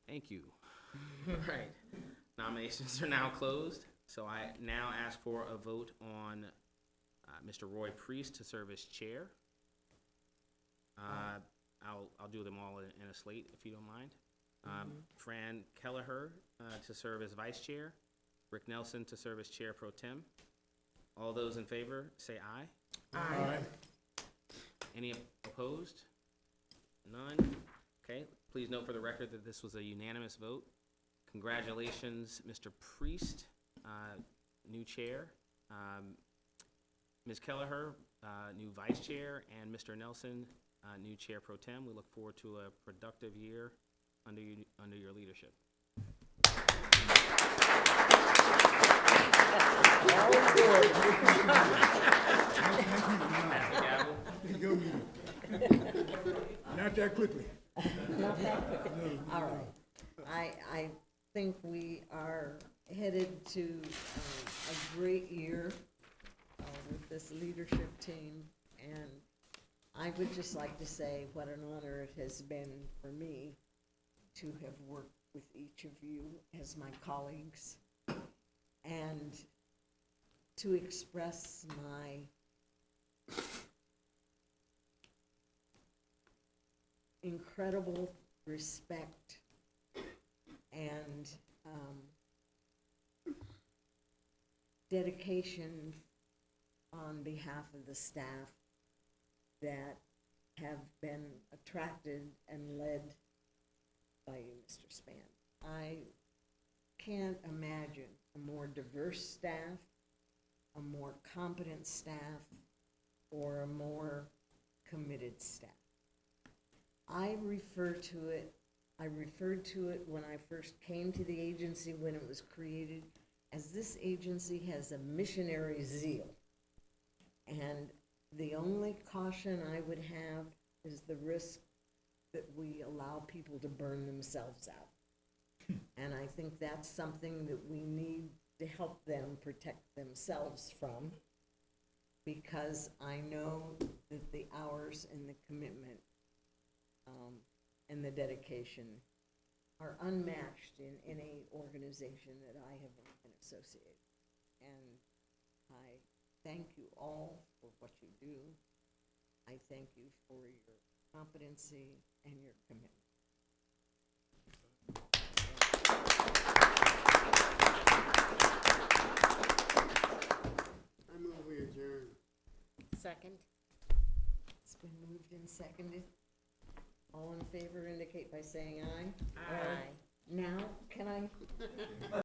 Thank you. All right. Nominations are now closed, so I now ask for a vote on Mr. Roy Priest to serve as chair. I'll do them all in a slate, if you don't mind. Fran Kelleher to serve as vice chair. Rick Nelson to serve as chair pro tem. All those in favor, say aye. Aye. Any opposed? None? Okay, please note for the record that this was a unanimous vote. Congratulations, Mr. Priest, new chair. Ms. Kelleher, new vice chair, and Mr. Nelson, new chair pro tem. We look forward to a productive year under your leadership. Not that quickly. Not that quickly. All right. I think we are headed to a great year with this leadership team, and I would just like to say what an honor it has been for me to have worked with each of you as my colleagues and to express my incredible respect and dedication on behalf of the staff that have been attracted and led by you, Mr. Span. I can't imagine a more diverse staff, a more competent staff, or a more committed staff. I referred to it when I first came to the agency, when it was created, as this agency has a missionary zeal. And the only caution I would have is the risk that we allow people to burn themselves out. And I think that's something that we need to help them protect themselves from, because I know that the hours and the commitment and the dedication are unmatched in any organization that I have been associated. And I thank you all for what you do. I thank you for your competency and your commitment. I move we adjourn. Second? It's been moved and seconded. All in favor indicate by saying aye. Aye. Now, can I